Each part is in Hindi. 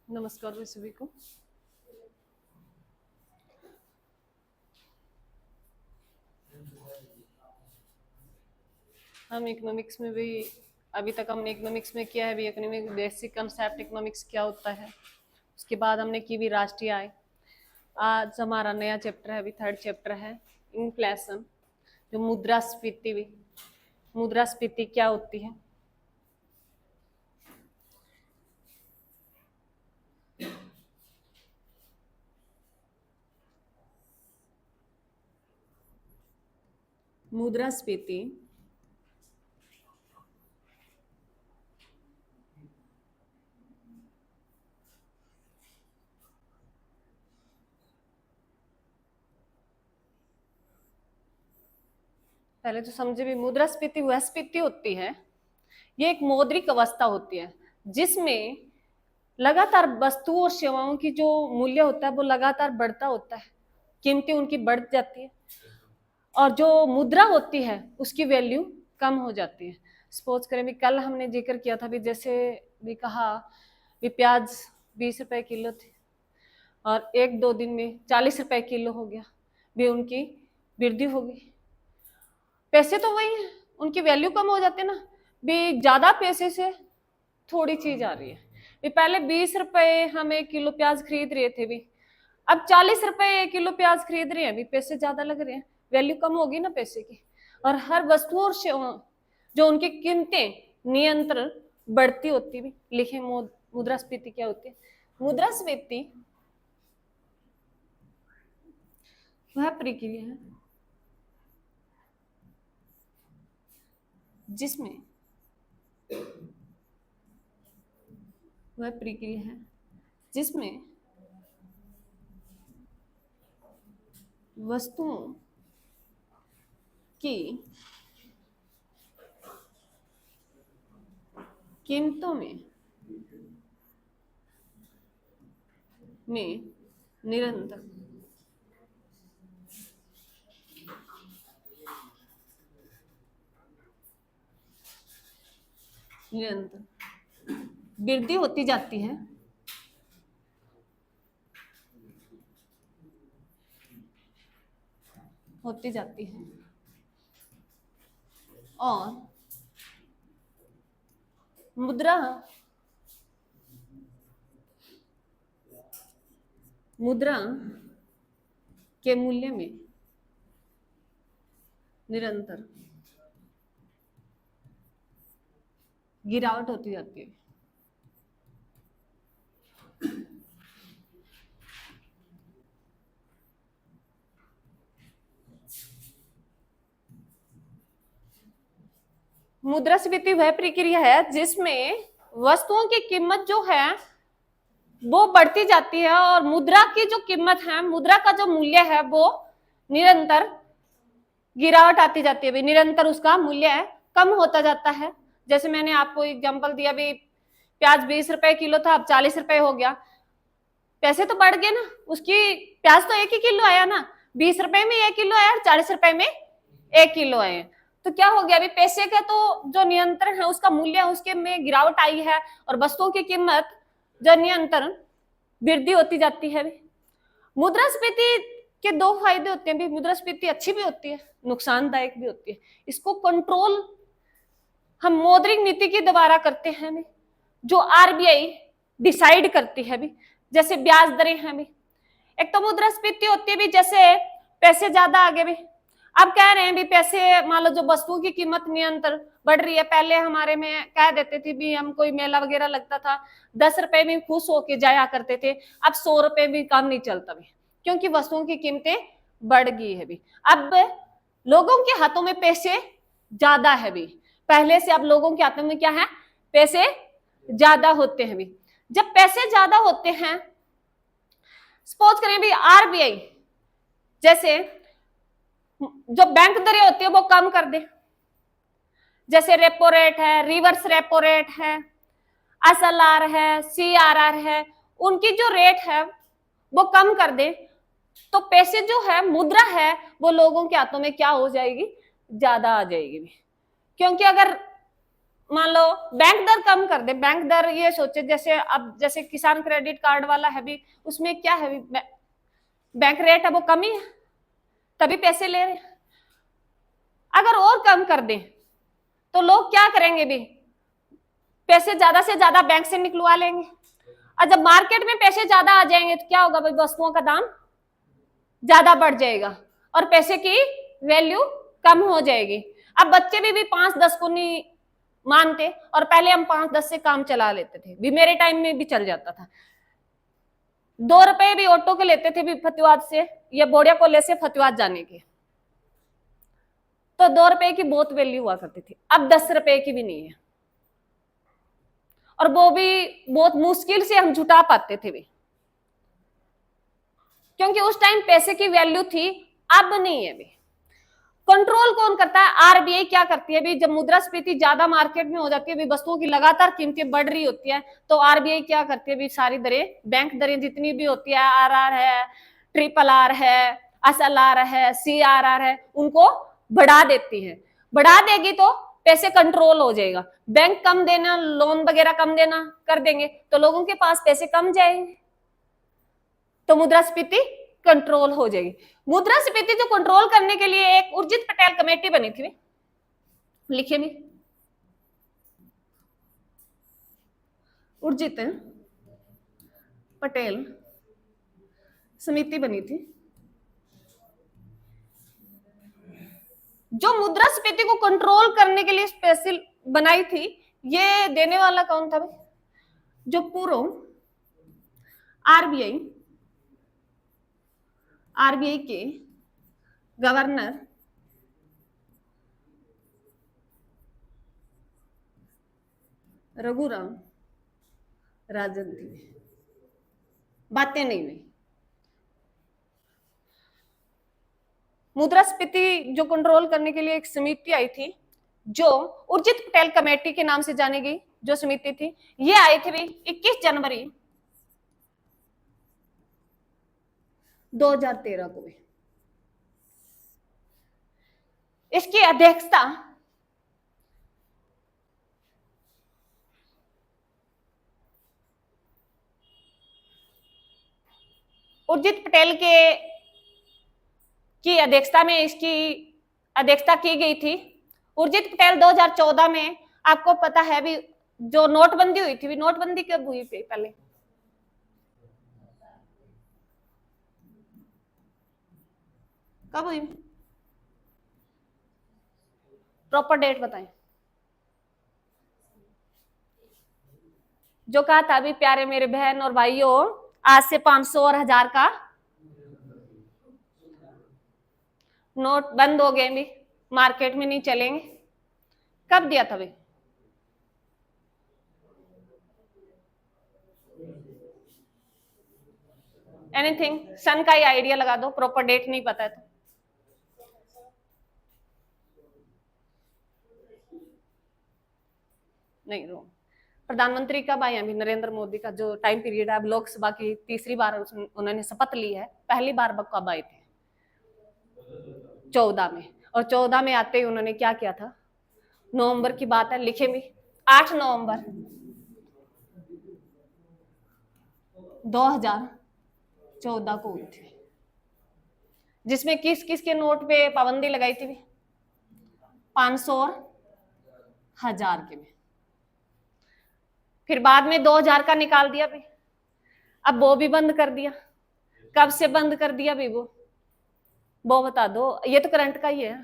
नमस्कार मैं सभी को। हम इकोनॉमिक्स में भी अभी तक हमने इकोनॉमिक्स में किया है भी इकोनॉमिक बेसिक कंसेप्ट इकोनॉमिक्स क्या होता है। उसके बाद हमने की भी राष्ट्रीय आय। आज हमारा नया चैप्टर है, अभी थर्ड चैप्टर है इन्फ्लेशन, जो मुद्रास्फीति भी। मुद्रास्फीति क्या होती है? मुद्रास्फीति पहले तो समझे भी, मुद्रास्फीति वह स्फीति होती है, ये एक मौद्रिक अवस्था होती है जिसमें लगातार वस्तुओं और सेवाओं की जो मूल्य होता है वो लगातार बढ़ता होता है, कीमतें उनकी बढ़ जाती है और जो मुद्रा होती है उसकी वैल्यू कम हो जाती है। सपोज करें भी कल हमने जिक्र किया था भी, जैसे भी कहा भी प्याज 20 रुपए किलो थे और 1-2 दिन में 40 रुपए किलो हो गया, भी उनकी वृद्धि हो गई। पैसे तो वही है, उनकी वैल्यू कम हो जाती है ना, भी ज्यादा पैसे से थोड़ी चीज आ रही है। भी पहले 20 रुपए हम 1 किलो प्याज खरीद रहे थे, भी अब 40 रुपए 1 किलो प्याज खरीद रहे हैं, भी पैसे ज्यादा लग रहे हैं, वैल्यू कम होगी ना पैसे की। और हर वस्तु और जो उनकी कीमतें नियंत्रण बढ़ती होती भी। लिखे मुद्रास्फीति क्या होती है? मुद्रास्फीति वह प्रक्रिया है जिसमें वह प्रक्रिया है जिसमें वस्तुओं की कीमतों में निरंतर वृद्धि होती जाती है और मुद्रा के मूल्य में निरंतर गिरावट होती जाती है। मुद्रास्फीति वह प्रक्रिया है जिसमें वस्तुओं की कीमत जो है वो बढ़ती जाती है और मुद्रा की जो कीमत है, मुद्रा का जो मूल्य है वो निरंतर गिरावट आती जाती है, भी निरंतर उसका मूल्य है कम होता जाता है। जैसे मैंने आपको एग्जांपल दिया भी, प्याज 20 रुपए किलो था, अब 40 रुपए हो गया, पैसे तो बढ़ गए ना, उसकी प्याज तो 1 ही किलो आया ना, 20 रुपए में 1 किलो आया और 40 रुपए में 1 किलो आए। तो क्या हो गया, अभी पैसे का तो जो नियंत्रण है उसका मूल्य उसके में गिरावट आई है और वस्तुओं की कीमत जो नियंत्रण वृद्धि होती जाती है। मुद्रास्फीति के दो फायदे होते हैं भी, मुद्रास्फीति अच्छी भी होती है, नुकसानदायक भी होती है। इसको कंट्रोल हम मौद्रिक नीति के द्वारा करते हैं, जो आरबीआई डिसाइड करती है भी। जैसे ब्याज दरें हैं भी, एक तो मुद्रास्फीति होती है भी, जैसे पैसे ज्यादा आ गए भी, अब कह रहे हैं भी पैसे, मान लो जो वस्तुओं की कीमत निरंतर बढ़ रही है। पहले हमारे में कह देते थे भी, हम कोई मेला वगैरह लगता था 10 रुपए में खुश होके जाया करते थे, अब 100 रुपए भी काम नहीं चलता भी, क्योंकि वस्तुओं की कीमतें बढ़ गई है भी। अब लोगों के हाथों में पैसे ज्यादा है भी, पहले से अब लोगों के हाथों में क्या है, पैसे ज्यादा होते हैं भी। जब पैसे ज्यादा होते हैं, सपोज करें भी आरबीआई जैसे जो बैंक दरें होती है वो कम कर दे, जैसे रेपो रेट है, रिवर्स रेपो रेट है, एसएलआर है, सीआरआर है, उनकी जो रेट है वो कम कर दे, तो पैसे जो है, मुद्रा है, वो लोगों के हाथों में क्या हो जाएगी, ज्यादा आ जाएगी। क्योंकि अगर मान लो बैंक दर कम कर दे, बैंक दर ये सोचे जैसे अब जैसे किसान क्रेडिट कार्ड वाला है भी, उसमें क्या है भी बैंक रेट है वो कम ही है, तभी पैसे ले रहे हैं। अगर और कम कर दे तो लोग क्या करेंगे भी, पैसे ज्यादा से ज्यादा बैंक से निकलवा लेंगे, और जब मार्केट में पैसे ज्यादा आ जाएंगे तो क्या होगा भाई, वस्तुओं का दाम ज्यादा बढ़ जाएगा और पैसे की वैल्यू कम हो जाएगी। अब बच्चे भी 5-10 को नहीं मानते, और पहले हम 5-10 से काम चला लेते थे भी, मेरे टाइम में भी चल जाता था। 2 रुपए भी ऑटो के लेते थे भी फतेहाबाद से या बोड़िया कॉलेज से फतेहाबाद जाने के, तो 2 रुपए की बहुत वैल्यू हुआ करती थी। अब 10 रुपए की भी नहीं है, और वो भी बहुत मुश्किल से हम जुटा पाते थे भी, क्योंकि उस टाइम पैसे की वैल्यू थी, अब नहीं है भी। कंट्रोल कौन करता है, आरबीआई क्या करती है भी, जब मुद्रास्फीति ज्यादा मार्केट में हो जाती है भी, वस्तुओं की लगातार कीमतें बढ़ रही होती है, तो आरबीआई क्या करती है भी, सारी दरें, बैंक दरें जितनी भी होती है, आरआर है, ट्रिपल आर है, एसएलआर है, सीआरआर है, उनको बढ़ा देती है। बढ़ा देगी तो पैसे कंट्रोल हो जाएगा, बैंक कम देना, लोन वगैरह कम देना कर देंगे, तो लोगों के पास पैसे कम जाएंगे, तो मुद्रास्फीति कंट्रोल हो जाएगी। मुद्रास्फीति जो कंट्रोल करने के लिए एक उर्जित पटेल कमेटी बनी थी, लिखिए भी, उर्जित पटेल समिति बनी थी, जो मुद्रास्फीति को कंट्रोल करने के लिए स्पेशल बनाई थी। ये देने वाला कौन था भाई, जो पूर्व आरबीआई के गवर्नर रघुराम राजन थी। बातें नहीं हुई। मुद्रास्फीति जो कंट्रोल करने के लिए एक समिति आई थी, जो उर्जित पटेल कमेटी के नाम से जानी गई, जो समिति थी, ये आई थी भी 21 जनवरी 2013 को। इसकी अध्यक्षता उर्जित पटेल की अध्यक्षता में इसकी अध्यक्षता की गई थी। उर्जित पटेल 2014 में, आपको पता है भी, जो नोटबंदी हुई थी, नोटबंदी कब हुई थी पहले, कब हुई, प्रॉपर डेट बताएं। जो कहा था अभी, प्यारे मेरे बहन और भाइयों, आज से 500 और 1000 का नोट बंद हो गए भी, मार्केट में नहीं चलेंगे। कब दिया था भाई, एनीथिंग, सन का ही आइडिया लगा दो, प्रॉपर डेट नहीं पता है तो। नहीं, रो प्रधानमंत्री कब आए अभी, नरेंद्र मोदी का जो टाइम पीरियड है, अब लोकसभा की तीसरी बार उन्होंने शपथ ली है, पहली बार कब आए थे, 14 में। और 14 में आते ही उन्होंने क्या किया था, नवंबर की बात है, लिखे भी 8 नवंबर 2014 को हुई थी, जिसमें किस किस के नोट पे पाबंदी लगाई थी भी, 500 और 1000 के में। फिर बाद में 2000 का निकाल दिया भी, अब वो भी बंद कर दिया। कब से बंद कर दिया भी, वो बता दो, ये तो करंट का ही है,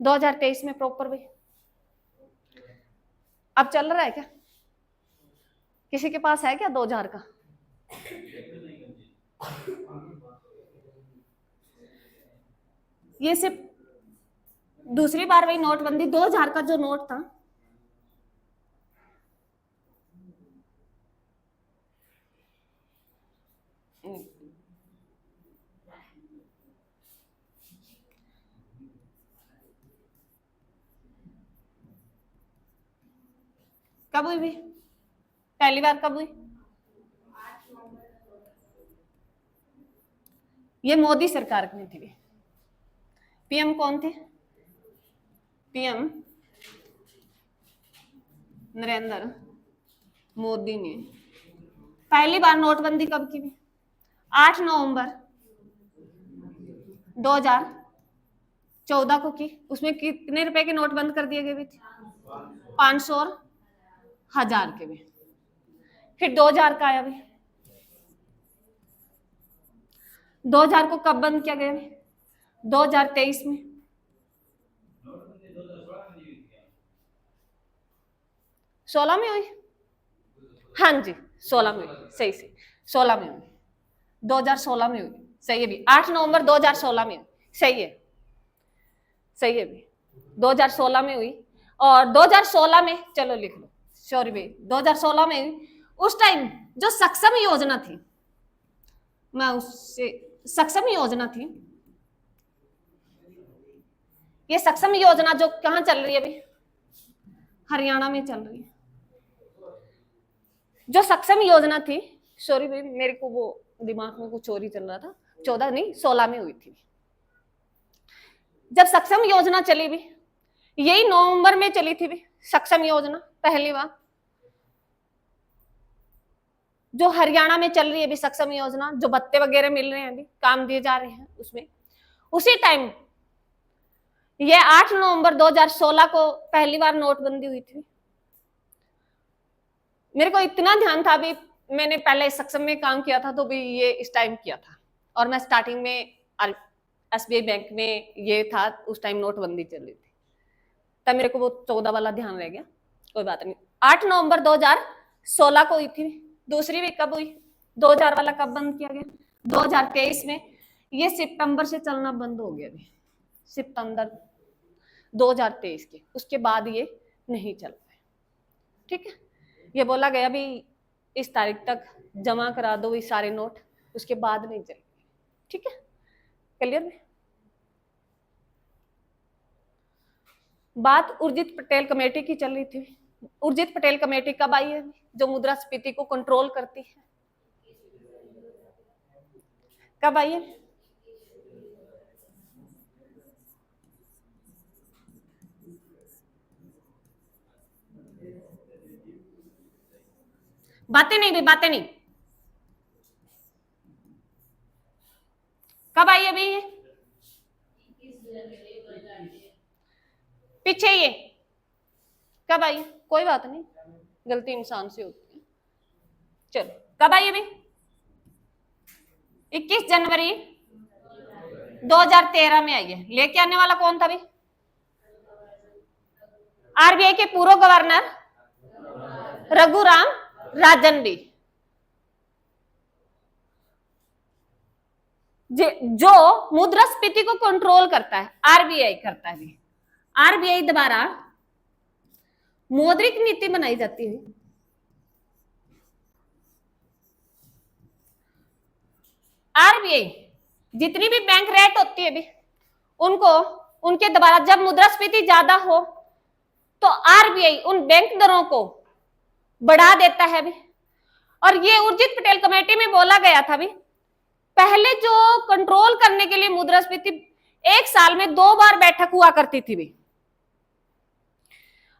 2023 में प्रॉपर भी। अब चल रहा है क्या, किसी के पास है क्या 2000 का, ये सिर्फ दूसरी बार वही नोटबंदी, 2000 का जो नोट था, कब हुई भी, पहली बार कब हुई, ये मोदी सरकार में थी। पीएम कौन थे, पीएम नरेंद्र मोदी ने पहली बार नोटबंदी कब की? 8 नवंबर 2014 को की। उसमें कितने रुपए के नोट बंद कर दिए गए थे? 500 और 1000 के भी। फिर 2000 का आया भाई। 2000 को कब बंद किया गया? 2023 में। सोलह में हुई। हाँ जी 16 में हुई, सही से 16 में हुई, 2016 में हुई, सही है भी। 8 नवंबर 2016 में हुई, सही है, सही है भी, 2016 में हुई। और 2016 में, चलो लिख लो, सॉरी भाई, 2016 में हुई। उस टाइम जो सक्षम योजना थी, मैं उससे, सक्षम योजना थी, ये सक्षम योजना जो कहां चल रही है अभी? हरियाणा में चल रही है। जो सक्षम योजना थी, सॉरी भाई मेरे को वो दिमाग में कुछ चोरी चल रहा था, 14 नहीं 16 में हुई थी। जब सक्षम योजना चली भी, यही नवंबर में चली थी भी सक्षम योजना पहली बार। जो हरियाणा में चल रही है अभी सक्षम योजना, जो भत्ते वगैरह मिल रहे हैं अभी, काम दिए जा रहे हैं उसमें, उसी टाइम ये 8 नवंबर 2016 को पहली बार नोटबंदी हुई थी। मेरे को इतना ध्यान था अभी, मैंने पहले सक्षम में काम किया था तो भी ये इस टाइम किया था, और मैं स्टार्टिंग में एसबीआई बैंक में ये था, उस टाइम नोटबंदी चल रही थी, तब मेरे को वो 14 वाला ध्यान रह गया, कोई बात नहीं। 8 नवंबर 2016 को हुई थी। दूसरी भी कब हुई? 2000 वाला कब बंद किया गया? 2023 में। ये सितंबर से चलना बंद हो गया अभी, सितंबर 2023 के, उसके बाद ये नहीं चल पाए। ठीक है, ये बोला गया भी इस तारीख तक जमा करा दो ये सारे नोट, उसके बाद नहीं चलेंगे। ठीक है, क्लियर में? बात उर्जित पटेल कमेटी की चल रही थी। उर्जित पटेल कमेटी कब आई है? जो मुद्रास्फीति को कंट्रोल करती है, कब आई है? बातें नहीं भी, बातें नहीं, कब आई अभी? पीछे ये कब आई? कोई बात नहीं, गलती इंसान से होती है। चलो कब आई अभी? 21 जनवरी 2013 में आई है। लेके आने वाला कौन था अभी? आरबीआई के पूर्व गवर्नर रघुराम राजन भी, जो मुद्रास्फीति को कंट्रोल करता है, आरबीआई करता है। आरबीआई द्वारा मौद्रिक नीति बनाई जाती है। आरबीआई जितनी भी बैंक रेट होती है भी, उनको, उनके द्वारा जब मुद्रास्फीति ज्यादा हो तो आरबीआई उन बैंक दरों को बढ़ा देता है भी। और ये उर्जित पटेल कमेटी में बोला गया था भी, पहले जो कंट्रोल करने के लिए मुद्रास्फीति, एक साल में 2 बार बैठक हुआ करती थी भी,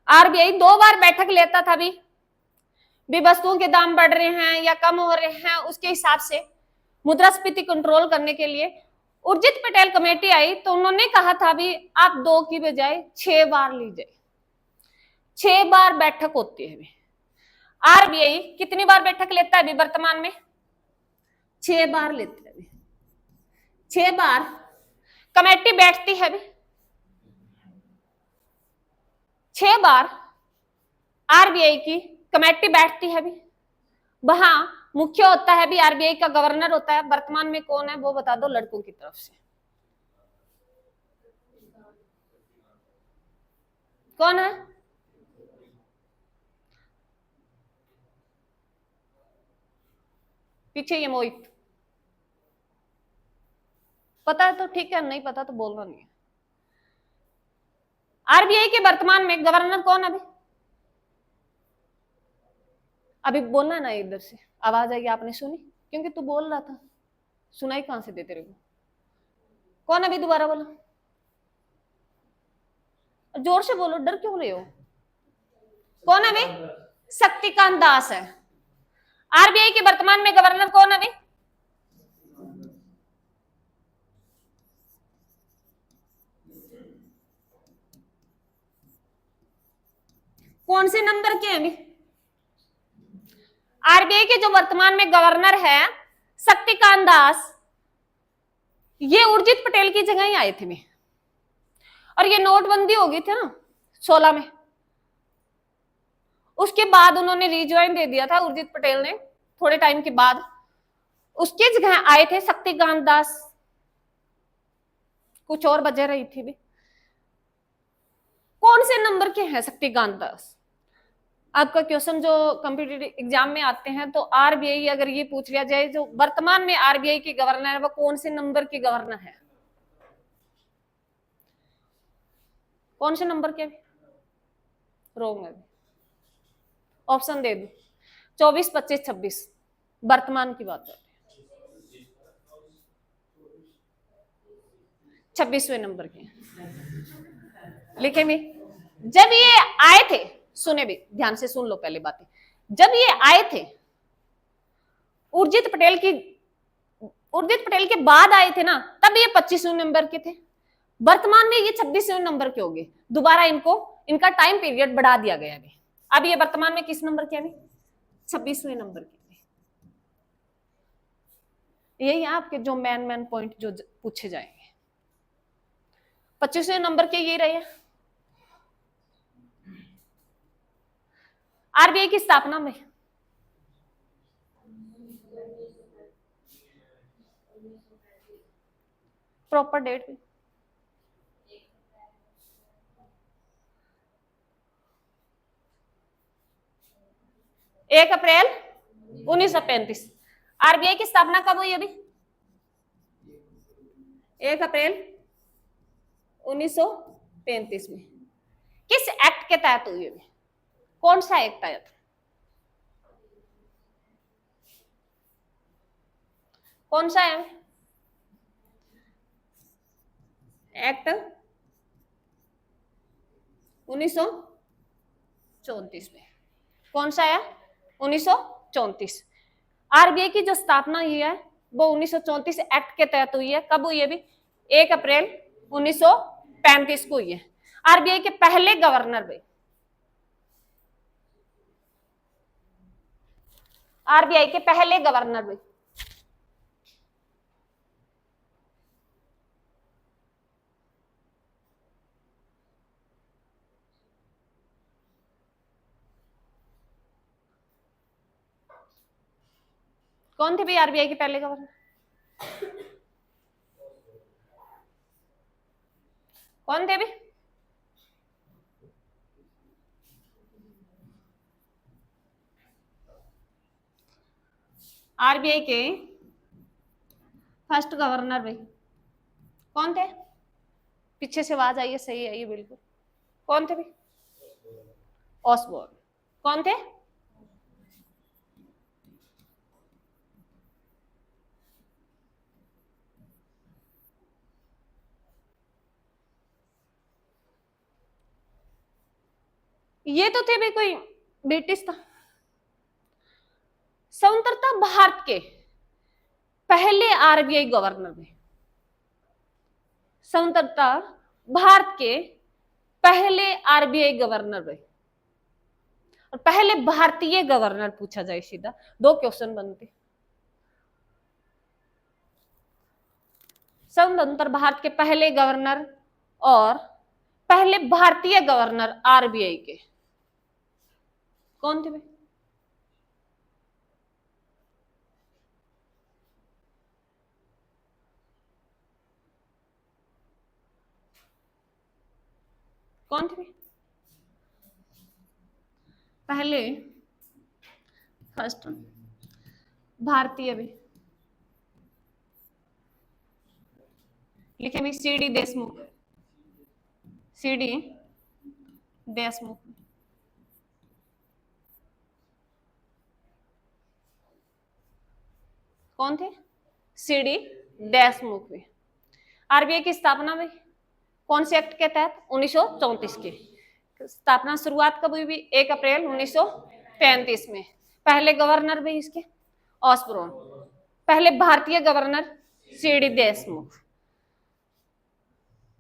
आरबीआई 2 बार बैठक लेता था भी वस्तुओं के दाम बढ़ रहे हैं या कम हो रहे हैं, उसके हिसाब से मुद्रास्फीति कंट्रोल करने के लिए उर्जित पटेल कमेटी आई तो उन्होंने कहा था भी आप 2 की बजाय 6 बार लीजिए। 6 बार बैठक होती है भी। आरबीआई कितनी बार बैठक लेता है अभी वर्तमान में? 6 बार लेते हैं। 6 बार कमेटी बैठती है भी। 6 बार आरबीआई की कमेटी बैठती है भी। वहां मुख्य होता है भी, आरबीआई का गवर्नर होता है। वर्तमान में कौन है वो बता दो लड़कों की तरफ से, कौन है? पीछे ये मोहित, पता है तो ठीक है, नहीं पता तो बोलना नहीं है। आरबीआई के वर्तमान में गवर्नर कौन है? अभी बोलना है ना, इधर से आवाज आई, आपने सुनी? क्योंकि तू बोल रहा था, सुनाई कहां से देते रहे? कौन अभी दोबारा बोला? जोर से बोलो, डर क्यों रहे हो? कौन है भाई? शक्तिकांत दास है। आरबीआई के वर्तमान में गवर्नर कौन है भाई? कौन से नंबर के हैं भाई? आरबीआई के जो वर्तमान में गवर्नर है शक्तिकांत दास, ये उर्जित पटेल की जगह ही आए थे भाई। और ये नोटबंदी हो गई थी ना 16 में, उसके बाद उन्होंने रिज्वाइन दे दिया था उर्जित पटेल ने, थोड़े टाइम के बाद उसके जगह आए थे शक्तिकांत दास। कुछ और वजह रही थी भी। कौन से नंबर के हैं शक्तिकांत दास? आपका क्वेश्चन जो कॉम्पिटिटिव एग्जाम में आते हैं, तो आरबीआई अगर ये पूछ लिया जाए जो वर्तमान में आरबीआई के गवर्नर है वो कौन से नंबर के गवर्नर है? कौन से नंबर के? रोंग है। ऑप्शन दे दो, 24, 25, 26, वर्तमान की बात है। 26वें नंबर के लिखे भी। जब ये आए थे, सुने भी ध्यान से, सुन लो पहले बातें। जब ये आए थे उर्जित पटेल के बाद आए थे ना, तब ये 25वें नंबर के थे। वर्तमान में ये 26वें नंबर के हो गए। दोबारा इनका टाइम पीरियड बढ़ा दिया गया है। अब ये वर्तमान में किस नंबर के हैं? 26वें नंबर के। यही आपके जो मेन पॉइंट जो पूछे जाएंगे। 25वें नंबर के ये रहे। आरबीआई की स्थापना में प्रॉपर डेट 1 अप्रैल 1935। आरबीआई की स्थापना कब हुई? अभी 1 अप्रैल 1935 में। किस एक्ट के तहत हुई? अभी कौन सा एक्ट आया था? कौन सा है? एक्ट 1934 में। कौन सा है? 1934। आरबीआई की जो स्थापना हुई है वो 1934 एक्ट के तहत हुई है। कब हुई है? अभी 1 अप्रैल 1935 को हुई है। आरबीआई के पहले गवर्नर भाई, आरबीआई के पहले गवर्नर भाई कौन थे भाई? आरबीआई के पहले गवर्नर कौन थे भाई? आरबीआई के फर्स्ट गवर्नर भाई कौन थे? पीछे से आवाज आई है, सही है ये बिल्कुल। कौन थे भाई? ऑसबोर्न। कौन थे? ये तो थे भाई कोई ब्रिटिश था। स्वतंत्रता भारत के पहले आरबीआई गवर्नर में, स्वतंत्रता भारत के पहले आरबीआई गवर्नर में, और पहले भारतीय गवर्नर पूछा जाए सीधा, 2 क्वेश्चन बनते। स्वतंत्र भारत के पहले गवर्नर और पहले भारतीय गवर्नर आरबीआई के कौन थे भाई? कौन थे भाई? पहले फर्स्ट भारतीय भी लिखे भी, सीडी देशमुख। सीडी देशमुख कौन थे? सीडी देशमुख में। आरबीआई की स्थापना में कौन से एक्ट के तहत? 1934 की। स्थापना शुरुआत कब हुई भी? 1 अप्रैल 1935 में। पहले गवर्नर भी इसके ऑसबोर्न, पहले भारतीय गवर्नर सीडी देशमुख।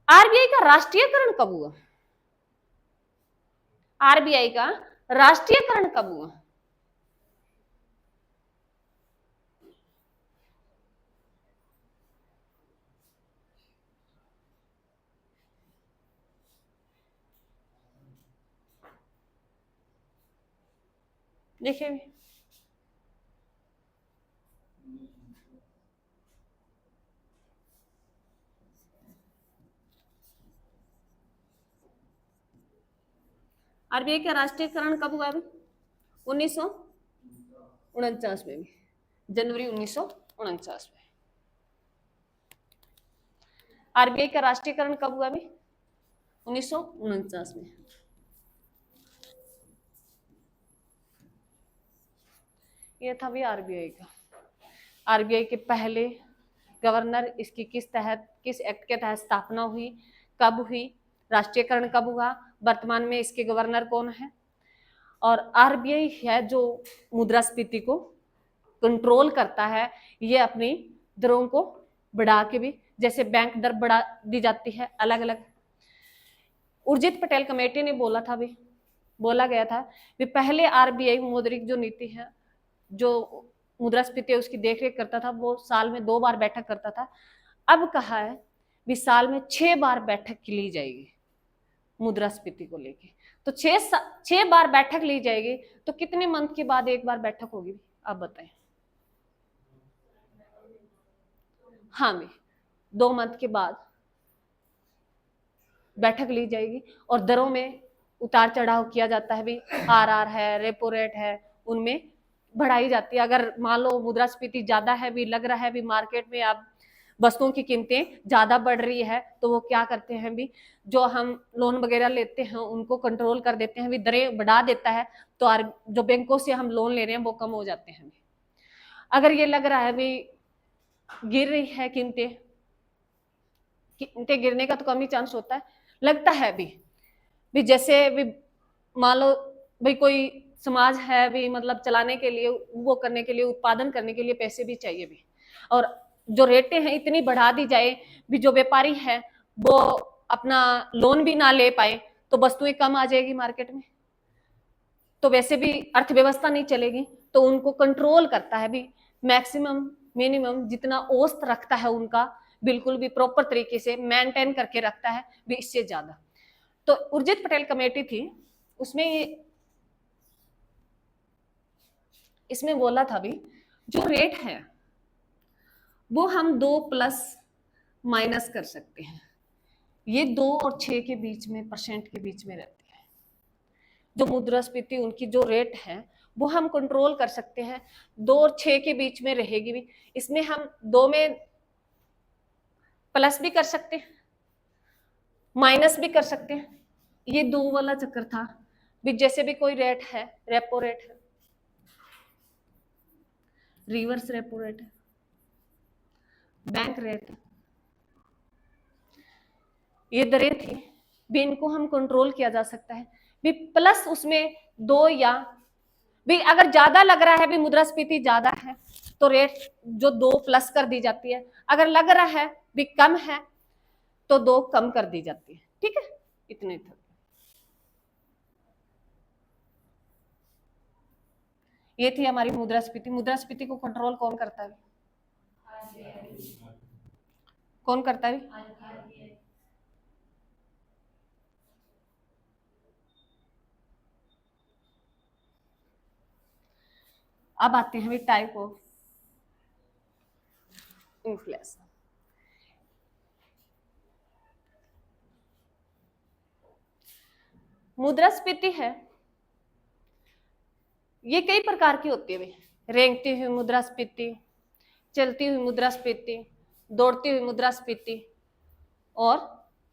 आरबीआई का राष्ट्रीयकरण कब हुआ? आरबीआई का राष्ट्रीयकरण कब हुआ? देखिए आरबीआई का राष्ट्रीयकरण कब हुआ? 1949 में, जनवरी 1949 में। आरबीआई का राष्ट्रीयकरण कब हुआ? 1949 में। ये था भी आरबीआई का। आरबीआई के पहले गवर्नर, इसकी किस एक्ट के तहत स्थापना हुई, कब हुई, राष्ट्रीयकरण कब हुआ, वर्तमान में इसके गवर्नर कौन है, और आरबीआई है जो मुद्रास्फीति को कंट्रोल करता है। ये अपनी दरों को बढ़ा के भी, जैसे बैंक दर बढ़ा दी जाती है अलग अलग। उर्जित पटेल कमेटी ने बोला गया था कि पहले आरबीआई मौद्रिक जो नीति है, जो मुद्रास्फीति उसकी देखरेख करता था, वो साल में 2 बार बैठक करता था। अब कहा है भी साल में 6 बार बैठक ली जाएगी मुद्रास्फीति को लेके। तो 6 बार बैठक ली जाएगी, तो कितने मंथ के बाद एक बार बैठक होगी आप बताएं? हाँ भी 2 मंथ के बाद बैठक ली जाएगी, और दरों में उतार चढ़ाव किया जाता है भी। आरआर है, रेपो रेट है, उनमें बढ़ाई जाती है। अगर मान लो मुद्रास्फीति ज्यादा है भी, लग रहा है भी मार्केट में अब वस्तुओं की कीमतें ज्यादा बढ़ रही है, तो वो क्या करते हैं भी, जो हम लोन वगैरह लेते हैं उनको कंट्रोल कर देते हैं भी, दरें बढ़ा देता है, तो जो बैंकों से हम लोन ले रहे हैं वो कम हो जाते हैं। अगर ये लग रहा है भी गिर रही है कीमतें गिरने का तो कम ही चांस होता है, लगता है भी जैसे भी मान लो भाई कोई समाज है भी, मतलब चलाने के लिए, वो करने के लिए, उत्पादन करने के लिए पैसे भी चाहिए भी, और जो रेटें हैं इतनी बढ़ा दी जाए भी, जो व्यापारी है वो अपना लोन भी ना ले पाए, तो वस्तुएं कम आ जाएगी मार्केट में, तो वैसे भी अर्थव्यवस्था नहीं चलेगी। तो उनको कंट्रोल करता है भी, मैक्सिमम मिनिमम जितना औसत रखता है उनका, बिल्कुल भी प्रॉपर तरीके से मेंटेन करके रखता है भी, इससे ज्यादा। तो उर्जित पटेल कमेटी थी, उसमें इसमें बोला था भी जो रेट है वो हम 2 प्लस माइनस कर सकते हैं। ये 2 और 6 के बीच में, परसेंट के बीच में रहती है। जो मुद्रास्फीति उनकी जो रेट है वो हम कंट्रोल कर सकते हैं, 2 और 6 के बीच में रहेगी भी। इसमें हम 2 में प्लस भी कर सकते हैं, माइनस भी कर सकते हैं। ये 2 वाला चक्कर था भी, जैसे भी कोई रेट है, रेपो रेट है, रिवर्स रेपो रेट है, बैंक रेट, ये दरें थी भी, इनको हम कंट्रोल किया जा सकता है भी। प्लस उसमें 2 या भी, अगर ज्यादा लग रहा है भी मुद्रास्फीति ज्यादा है तो रेट जो 2 प्लस कर दी जाती है, अगर लग रहा है भी कम है तो 2 कम कर दी जाती है। ठीक है, इतने थे। ये थी हमारी मुद्रास्फीति। मुद्रास्फीति को कंट्रोल कौन करता है? कौन करता है? अब आते हैं टाइप ऑफ इन्फ्लेशन। मुद्रास्फीति है, ये कई प्रकार की होती है। रेंगती हुई मुद्रास्फीति, चलती हुई मुद्रास्फीति, दौड़ती हुई मुद्रास्फीति, और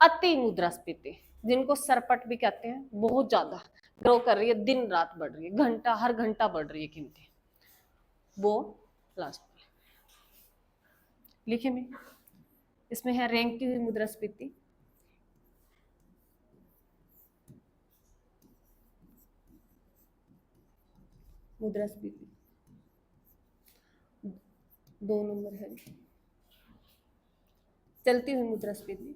अति मुद्रास्फीति, जिनको सरपट भी कहते हैं। बहुत ज्यादा ग्रो कर रही है, दिन रात बढ़ रही है, हर घंटा बढ़ रही है कीमतें, वो लास्ट में लिखे में। इसमें है रेंगती हुई मुद्रास्फीति, मुद्रास्फीति 2 नंबर है। चलती हुई मुद्रास्फीति,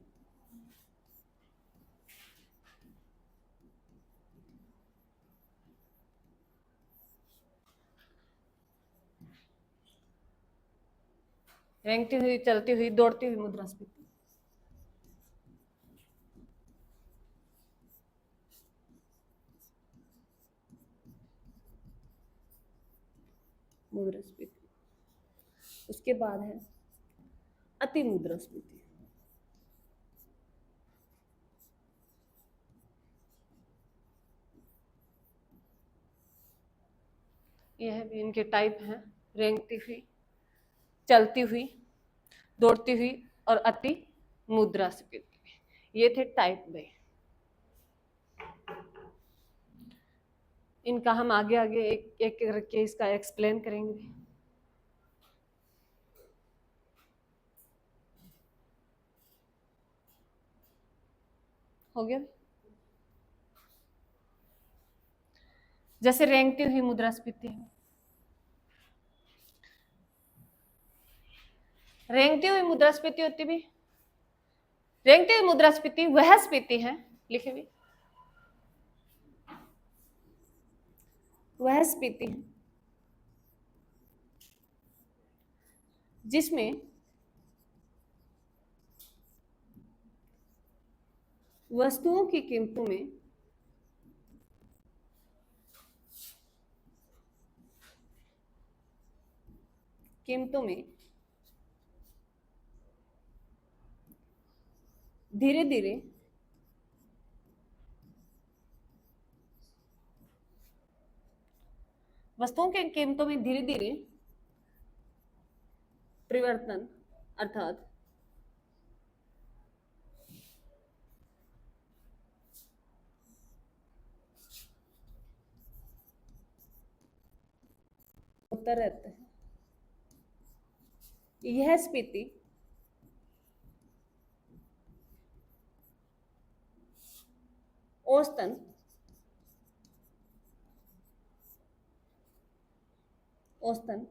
रेंगती हुई, चलती हुई, दौड़ती हुई मुद्रास्फीति। मुद्रास्फीति। उसके बाद है अति मुद्रास्फीति। यह भी इनके टाइप हैं, रेंगती हुई, चलती हुई, दौड़ती हुई और अति मुद्रास्फीति। ये थे टाइप बे। इनका हम आगे आगे एक एक करके इसका एक्सप्लेन करेंगे। हो गया। जैसे रेंगती हुई मुद्रास्फीति है, रेंगती हुई मुद्रास्फीति होती भी, रेंगती हुई मुद्रास्फीति वह स्फीति है, लिखे भी, वह स्फीति है जिसमें वस्तुओं की कीमतों में धीरे धीरे वस्तुओं की कीमतों में धीरे धीरे परिवर्तन अर्थात होता रहता है। यह स्फीति औसतन औसतन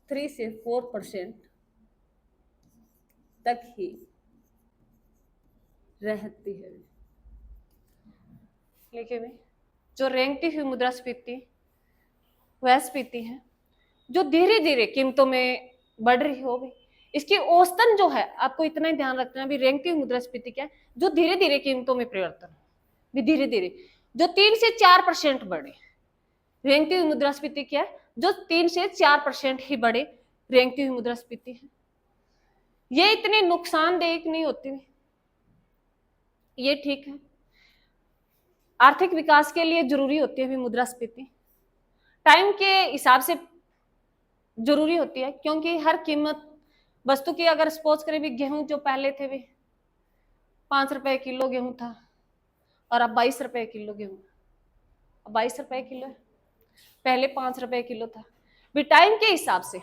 3 से 4% तक ही रहती है। लिखे में जो रेंगती हुई मुद्रास्फीति वह स्फीति है जो धीरे धीरे कीमतों में बढ़ रही हो भी। इसकी औसतन जो है, आपको इतना ही ध्यान रखना है, भी रेंगती हुई मुद्रास्फीति क्या है, जो धीरे धीरे कीमतों में परिवर्तन भी धीरे धीरे, जो 3 से 4% बढ़े। रेंगती हुई मुद्रास्फीति क्या है, जो 3 से 4% ही बढ़े, रेंगती हुई मुद्रास्फीति है। ये इतनी नुकसानदेह नहीं होती, ये ठीक है, आर्थिक विकास के लिए जरूरी होती है भी मुद्रास्फीति, टाइम के हिसाब से जरूरी होती है, क्योंकि हर कीमत वस्तु की, अगर सपोज करें भी गेहूं जो पहले थे भी 5 रुपए किलो गेहूं था और अब 22 रुपए किलो गेहूं, अब 22 रुपए किलो है, पहले 5 रुपए किलो था भी। टाइम के हिसाब से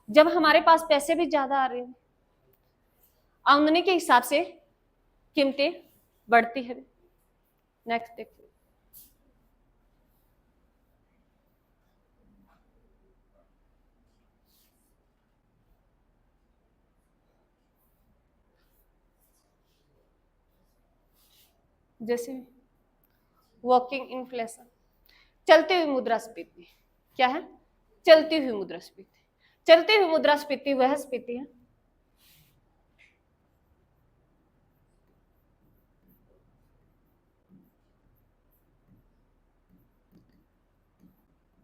जब हमारे पास पैसे भी ज्यादा आ रहे हैं, आमदनी के हिसाब से कीमतें बढ़ती है। नेक्स्ट देखिए, जैसे वर्किंग इन्फ्लेशन, चलती हुई मुद्रास्फीति क्या है, चलती हुई मुद्रास्फीति। चलती हुई मुद्रास्फीति वह स्फीति है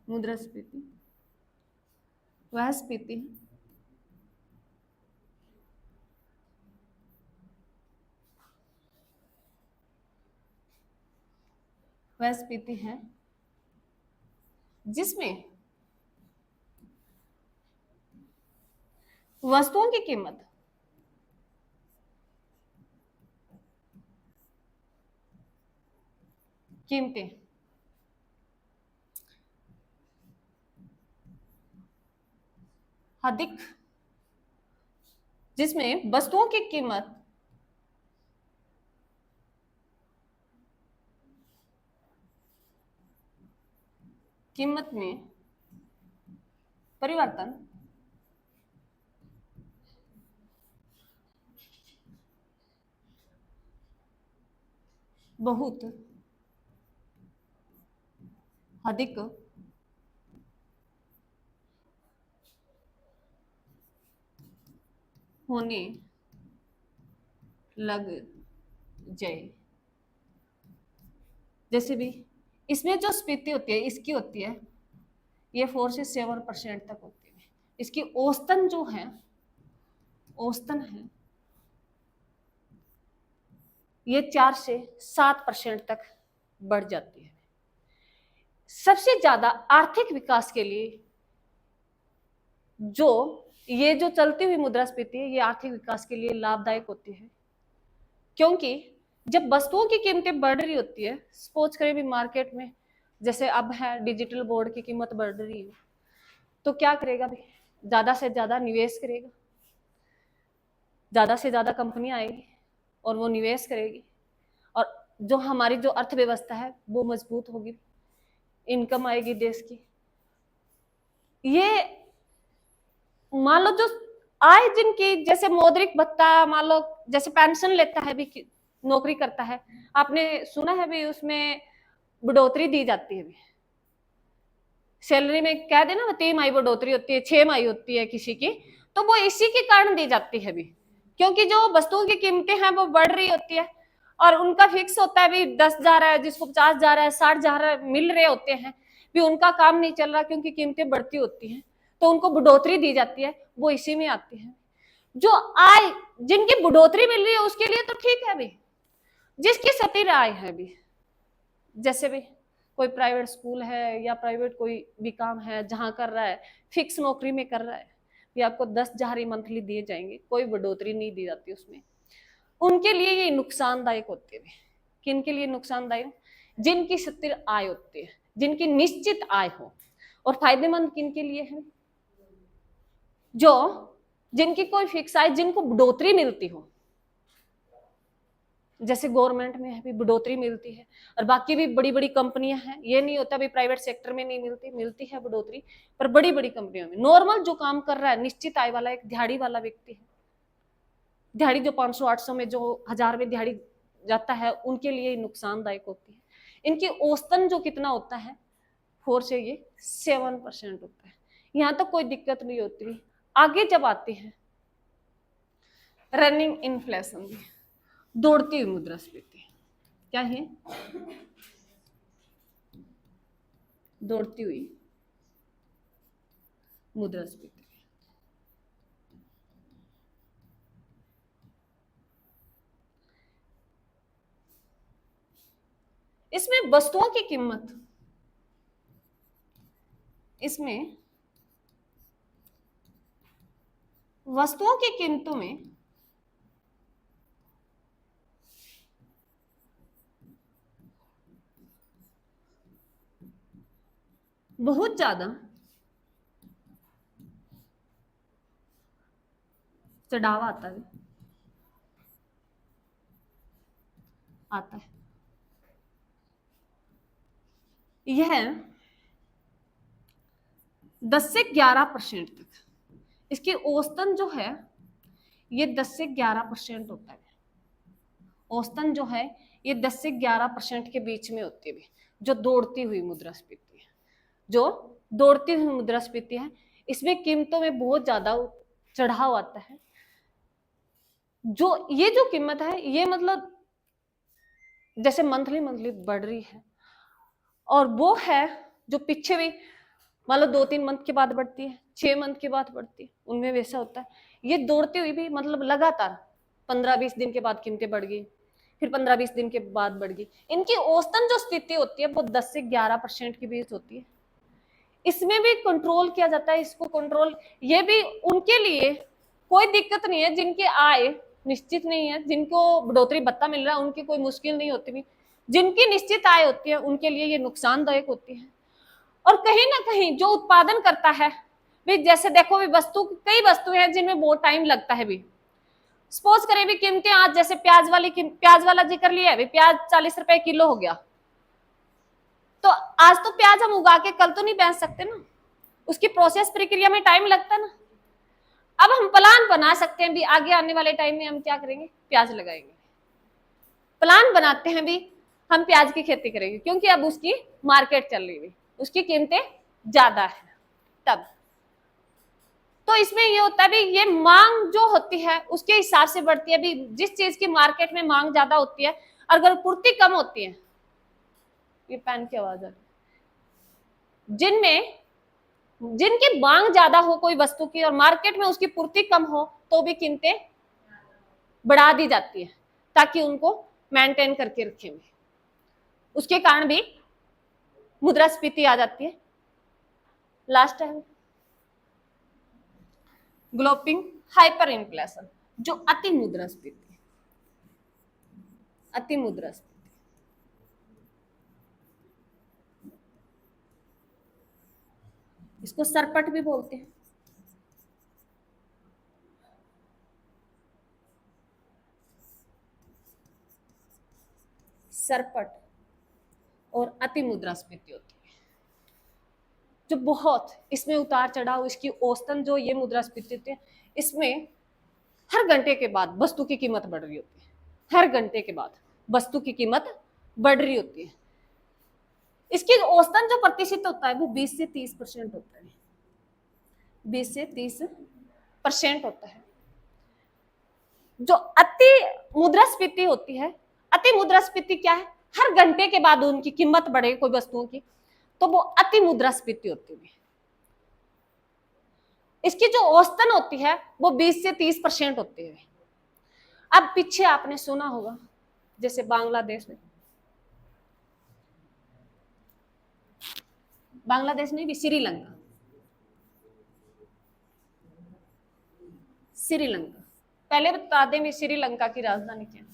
मुद्रास्फीति वह स्फीति है वह स्फीति है जिसमें वस्तुओं की कीमत कीमतें अधिक, जिसमें वस्तुओं की कीमत कीमत में परिवर्तन बहुत अधिक होने लग जाए। जैसे भी इसमें जो स्फीति होती है इसकी होती है, ये 4 से 7% तक होती है। इसकी औसतन जो है, औसतन है ये 4 से 7% तक बढ़ जाती है। सबसे ज्यादा आर्थिक विकास के लिए जो ये जो चलती हुई मुद्रास्फीति है, ये आर्थिक विकास के लिए लाभदायक होती है, क्योंकि जब वस्तुओं की कीमतें बढ़ रही होती है, सपोज करें भी मार्केट में जैसे अब है डिजिटल बोर्ड की कीमत बढ़ रही है, तो क्या करेगा भाई, ज्यादा से ज्यादा निवेश करेगा, ज्यादा से ज्यादा कंपनियां आएगी और वो निवेश करेगी, और जो हमारी जो अर्थव्यवस्था है वो मजबूत होगी, इनकम आएगी देश की। ये मान लो जो आए जिनकी, जैसे मौद्रिक भत्ता, मान लो जैसे पेंशन लेता है भी, नौकरी करता है, आपने सुना है भी उसमें बढ़ोतरी दी जाती है भी, सैलरी में कह देना 3 माही बढ़ोतरी होती है, 6 माही होती है किसी की, तो वो इसी के कारण दी जाती है भी, क्योंकि जो वस्तुओं की कीमतें हैं वो बढ़ रही होती है और उनका फिक्स होता है भी 10 जा रहा है, जिसको 50 जा रहा है, 60 जा रहा है, मिल रहे होते हैं भी, उनका काम नहीं चल रहा क्योंकि कीमतें बढ़ती होती हैं, तो उनको बढ़ोतरी दी जाती है, वो इसी में आती है। जो आय जिनकी बढ़ोतरी मिल रही है उसके लिए तो ठीक है भी, जिसकी स्थिर आय है भी, जैसे भी कोई प्राइवेट स्कूल है या प्राइवेट कोई भी काम है जहां कर रहा है, फिक्स नौकरी में कर रहा है, भी आपको 10,000 ही मंथली दिए जाएंगे, कोई बढ़ोतरी नहीं दी जाती उसमें, उनके लिए ये नुकसानदायक होती है। किन के लिए नुकसानदायक? जिनकी स्थिर आय होती है, जिनकी निश्चित आय हो। और फायदेमंद किन के लिए है? जो जिनकी कोई फिक्स आय, जिनको बढ़ोतरी मिलती हो, जैसे गवर्नमेंट में भी बढ़ोतरी मिलती है, और बाकी भी बड़ी बड़ी कंपनियां हैं, ये नहीं होता भी प्राइवेट सेक्टर में नहीं मिलती, मिलती है बढ़ोतरी, पर बड़ी बड़ी कंपनियों में। नॉर्मल जो काम कर रहा है, निश्चित आय वाला, एक दिहाड़ी वाला व्यक्ति है, दिहाड़ी जो 500-800 में, जो 1000 में दिहाड़ी जाता है, उनके लिए नुकसानदायक होती है। इनकी औसतन जो कितना होता है, 4 से 7% होता है, यहां तक कोई दिक्कत नहीं होती। आगे जब आते हैं रनिंग इन्फ्लेशन, दौड़ती हुई मुद्रास्फीति, क्या है? दौड़ती हुई मुद्रास्फीति। इसमें वस्तुओं की कीमत, इसमें वस्तुओं की कीमतों में बहुत ज्यादा चढ़ाव आता है, आता है। यह 10 से 11% तक, इसकी औसतन जो है ये 10 से 11% होता है। औसतन जो है ये 10 से 11% के बीच में होती है, जो दौड़ती हुई मुद्रास्फीति है। जो दौड़ती हुई मुद्रास्फीति है, इसमें कीमतों में बहुत ज्यादा चढ़ाव आता है। जो ये जो कीमत है, ये मतलब जैसे मंथली मंथली बढ़ रही है, और वो है जो पीछे भी मान लो 2-3 मंथ के बाद बढ़ती है, 6 मंथ के बाद बढ़ती है, उनमें वैसा होता है। ये दौड़ती हुई भी मतलब लगातार 15-20 दिन के बाद कीमतें बढ़ गई, फिर 15-20 दिन के बाद बढ़ गई। इनकी औसतन जो स्थिति होती है वो 10 से 11% के बीच होती है। इसमें भी कंट्रोल किया जाता है, इसको कंट्रोल, ये भी उनके लिए कोई दिक्कत नहीं है जिनकी आय निश्चित नहीं है, जिनको बढ़ोतरी भत्ता मिल रहा है, उनकी कोई मुश्किल नहीं होती भी। जिनकी निश्चित आय होती है उनके लिए ये नुकसानदायक होती है। और कहीं ना कहीं जो उत्पादन करता है भी, जैसे देखो भी वस्तु, कई वस्तु है जिनमें बहुत टाइम लगता है भी, सपोज करें भी कीमतें आज जैसे प्याज वाला जिक्र लिया है भी, प्याज 40 रुपए किलो हो गया, तो आज तो प्याज हम उगा के कल तो नहीं बेच सकते ना, उसकी प्रोसेस प्रक्रिया में टाइम लगता ना। अब हम प्लान बना सकते हैं भी आगे आने वाले टाइम में हम क्या करेंगे, प्याज लगाएंगे। प्लान बनाते हैं भी हम प्याज की खेती करेंगे, क्योंकि अब उसकी मार्केट चल रही है, उसकी कीमतें ज्यादा है तब। तो इसमें ये होता है भी ये मांग जो होती है उसके हिसाब से बढ़ती है भी, जिस चीज की मार्केट में मांग ज्यादा होती है, अगर पूर्ति कम होती है, ये पेन की आवाज आ रही है, जिनमें जिनकी मांग ज्यादा हो कोई वस्तु की और मार्केट में उसकी पूर्ति कम हो, तो भी कीमतें बढ़ा दी जाती है ताकि उनको मेंटेन करके रखें। उसके कारण भी मुद्रास्फीति आ जाती है। लास्ट है ग्लोपिंग हाइपर इन्फ्लेशन, जो अति मुद्रास्फीति, अति मुद्रास्फीति। इसको सरपट भी बोलते हैं। सरपट और अति मुद्रास्फीति होती है, जो बहुत इसमें उतार चढ़ाव, इसकी औसतन जो ये मुद्रास्फीति होती है, इसमें हर घंटे के बाद वस्तु की कीमत बढ़ रही होती है, हर घंटे के बाद वस्तु की कीमत बढ़ रही होती है। इसकी औसतन जो प्रतिशत होता है वो 20 से 30% होता है, 20 से 30% होता है। जो अति मुद्रास्फीति होती है, अति मुद्रास्फीति क्या है, हर घंटे के बाद उनकी कीमत बढ़े कोई वस्तुओं की, तो वो अति मुद्रास्फीति होती है। इसकी जो औसतन होती है वो 20 से 30% होती है। अब पीछे आपने सुना होगा जैसे बांग्लादेश में, बांग्लादेश नहीं भी श्रीलंका, श्रीलंका पहले बता दें भी श्रीलंका की राजधानी क्या है।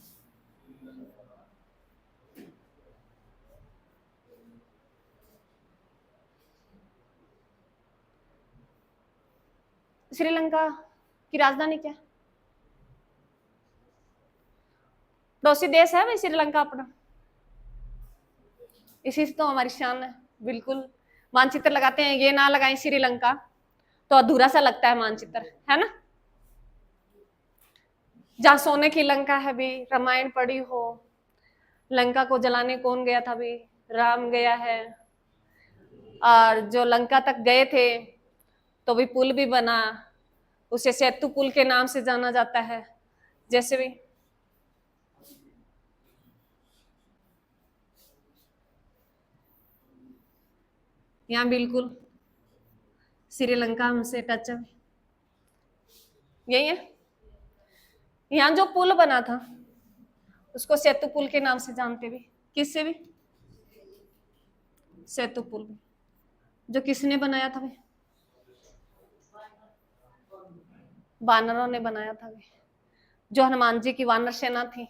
श्रीलंका की राजधानी क्या है? पड़ोसी देश है भाई श्रीलंका अपना, इसी से तो हमारी शान है। बिल्कुल मानचित्र लगाते हैं, ये ना लगाएं श्रीलंका तो अधूरा सा लगता है मानचित्र, है ना। जहां सोने की लंका है भी, रामायण पढ़ी हो, लंका को जलाने कौन गया था भी, राम गया है। और जो लंका तक गए थे तो भी पुल भी बना, उसे सेतु पुल के नाम से जाना जाता है। जैसे भी यहाँ बिल्कुल श्रीलंका हमसे टच है, यही है। यहाँ जो पुल बना था उसको सेतु पुल के नाम से जानते भी, किससे भी, सेतु पुल भी, जो किसने बनाया था भाई, वानरों ने बनाया था भाई। जो हनुमान जी की वानर सेना थी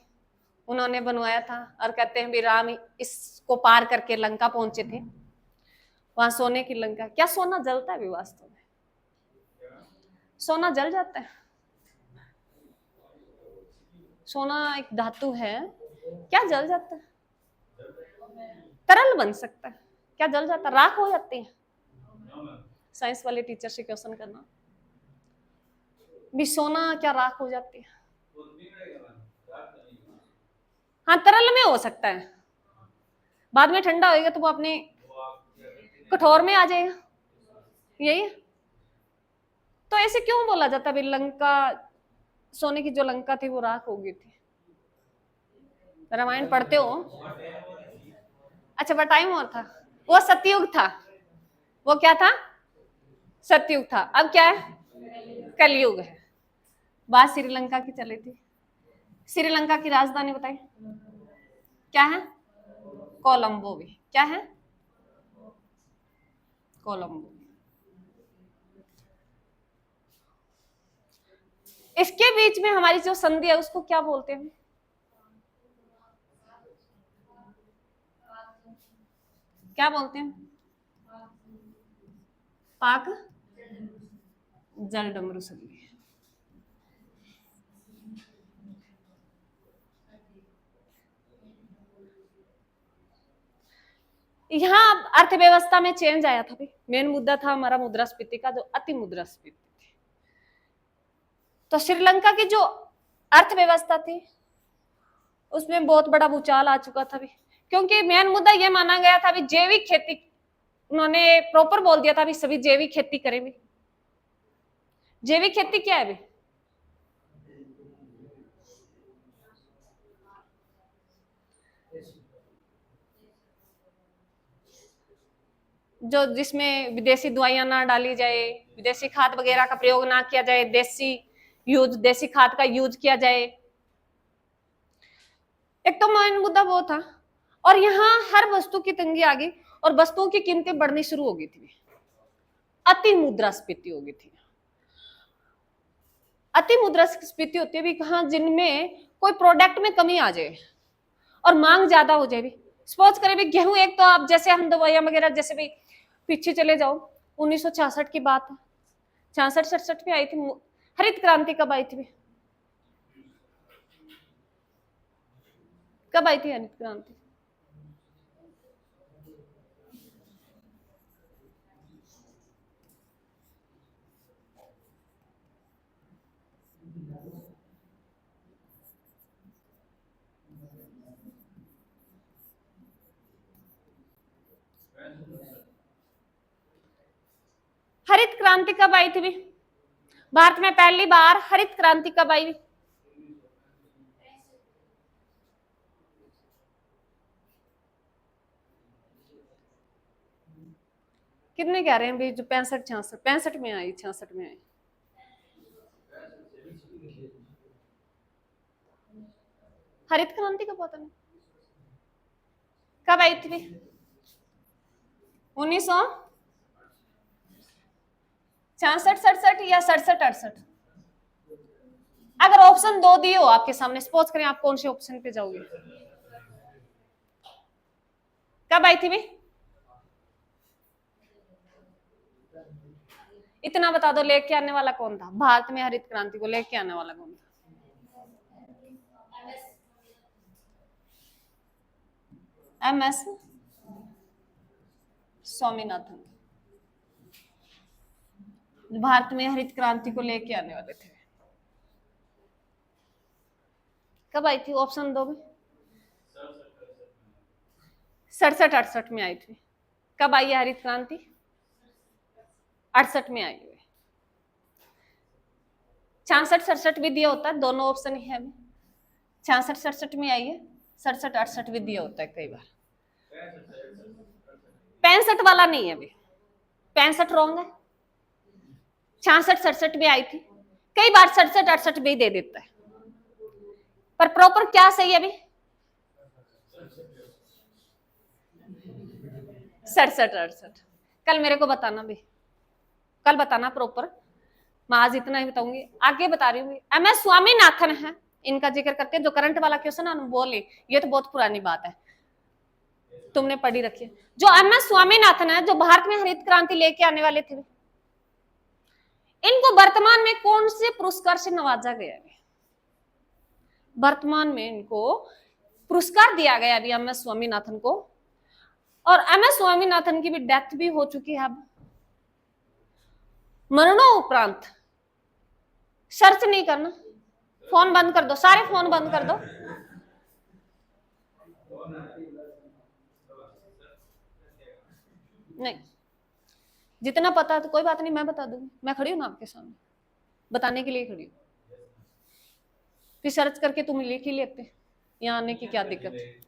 उन्होंने बनवाया था, और कहते हैं भी राम इसको पार करके लंका पहुंचे थे। वहां सोने की लंका, क्या सोना जलता है भी वास्तव में? सोना जल जाता है? सोना एक धातु है, क्या जल जाता है? तरल बन सकता है, क्या जल जाता है? राख हो जाती है। साइंस वाले टीचर से क्वेश्चन करना भी, सोना क्या राख हो जाती है? हाँ तरल में हो सकता है, बाद में ठंडा होएगा तो वो अपने कठोर में आ जाएगा, यही है। तो ऐसे क्यों बोला जाता है लंका, सोने की जो लंका थी वो राख हो गई थी? रामायण पढ़ते हो? अच्छा वह टाइम और था, वो सतयुग था। वो क्या था? सतयुग था। अब क्या है? कलयुग है। बात श्रीलंका की चली थी। श्रीलंका की राजधानी बताइए क्या है? कोलंबो भी। क्या है? कोलंबो। इसके बीच में हमारी जो संधि है उसको क्या बोलते हैं? क्या बोलते हैं? पाक जल डमरू संधि। यहाँ अर्थव्यवस्था में चेंज आया था भाई। मेन मुद्दा था हमारा मुद्रास्फीति का, जो अति मुद्रास्फीति थी। तो श्रीलंका की जो अर्थव्यवस्था थी उसमें बहुत बड़ा भूचाल आ चुका था भी, क्योंकि मेन मुद्दा यह माना गया था भी जैविक खेती, उन्होंने प्रॉपर बोल दिया था भी सभी जैविक खेती करें भी। जैविक खेती क्या है भी? जो जिसमें विदेशी दवाइयां ना डाली जाए, विदेशी खाद वगैरह का प्रयोग ना किया जाए, देसी खाद का यूज किया जाए। एक तो मेन मुद्दा वो था। और यहाँ हर वस्तु की तंगी आ गई और वस्तुओं की कीमतें बढ़नी शुरू हो गई थी। अति मुद्रास्फीति हो गई थी। अति मुद्रास्फीति होती है भी कहाँ, जिनमें कोई प्रोडक्ट में कमी आ जाए और मांग ज्यादा हो जाए भी। सपोज करें भी गेहूं, एक तो आप जैसे हम दवाइयां वगैरह, जैसे भी पीछे चले जाओ 1966 की बात है, 66-67 में आई थी हरित क्रांति। कब आई थी? कब आई थी हरित क्रांति? हरित क्रांति कब आई थी भी? भारत में पहली बार हरित क्रांति कब आई? कितने कह रहे हैं भी? जो 65 में आई, 66 में आई। हरित क्रांति का पता नहीं कब आई थी? 1966-67 या 67-68? अगर ऑप्शन दो दिए हो आपके सामने, सपोज करें, आप कौन से ऑप्शन पे जाओगे? कब आई थी भी? इतना बता दो, लेके आने वाला कौन था भारत में? हरित क्रांति को लेके आने वाला कौन था? MS स्वामीनाथन। भारत में हरित क्रांति को लेके आने वाले थे। कब आई थी? ऑप्शन दो में। 67-68 में आई थी। कब आई है हरित क्रांति? 68 में आई हुई। 66-67 भी दिया होता है, दोनों ऑप्शन ही है। 66-67 में आई है, 67-68 भी दिया होता है कई बार। 65 वाला नहीं है अभी, 65 रॉन्ग है। 66-67 भी आई थी, कई बार 67-68 भी दे देता है, पर प्रॉपर क्या सही है अभी? 67-68। कल मेरे को बताना भी, कल बताना प्रॉपर। मैं आज इतना ही बताऊंगी, आगे बता रही हूँ। MS स्वामीनाथन है, इनका जिक्र करते हैं। जो करंट वाला क्वेश्चन है बोले, ये तो बहुत पुरानी बात है, तुमने पढ़ी रखी है। जो MS स्वामीनाथन है, जो भारत में हरित क्रांति लेके आने वाले थे, इनको वर्तमान में कौन से पुरस्कार से नवाजा गया है? वर्तमान में इनको पुरस्कार दिया गया अभी MS स्वामीनाथन को। और MS स्वामीनाथन की भी डेथ भी हो चुकी है अब। मरणोपरांत, सर्च नहीं करना, फोन बंद कर दो, सारे फोन बंद कर दो। नहीं, जितना पता है तो कोई बात नहीं, मैं बता दूंगी। मैं खड़ी हूं ना आपके सामने, बताने के लिए खड़ी हूं। फिर सर्च करके तुम लिख ही लेते, यहाँ आने की क्या दिक्कत है?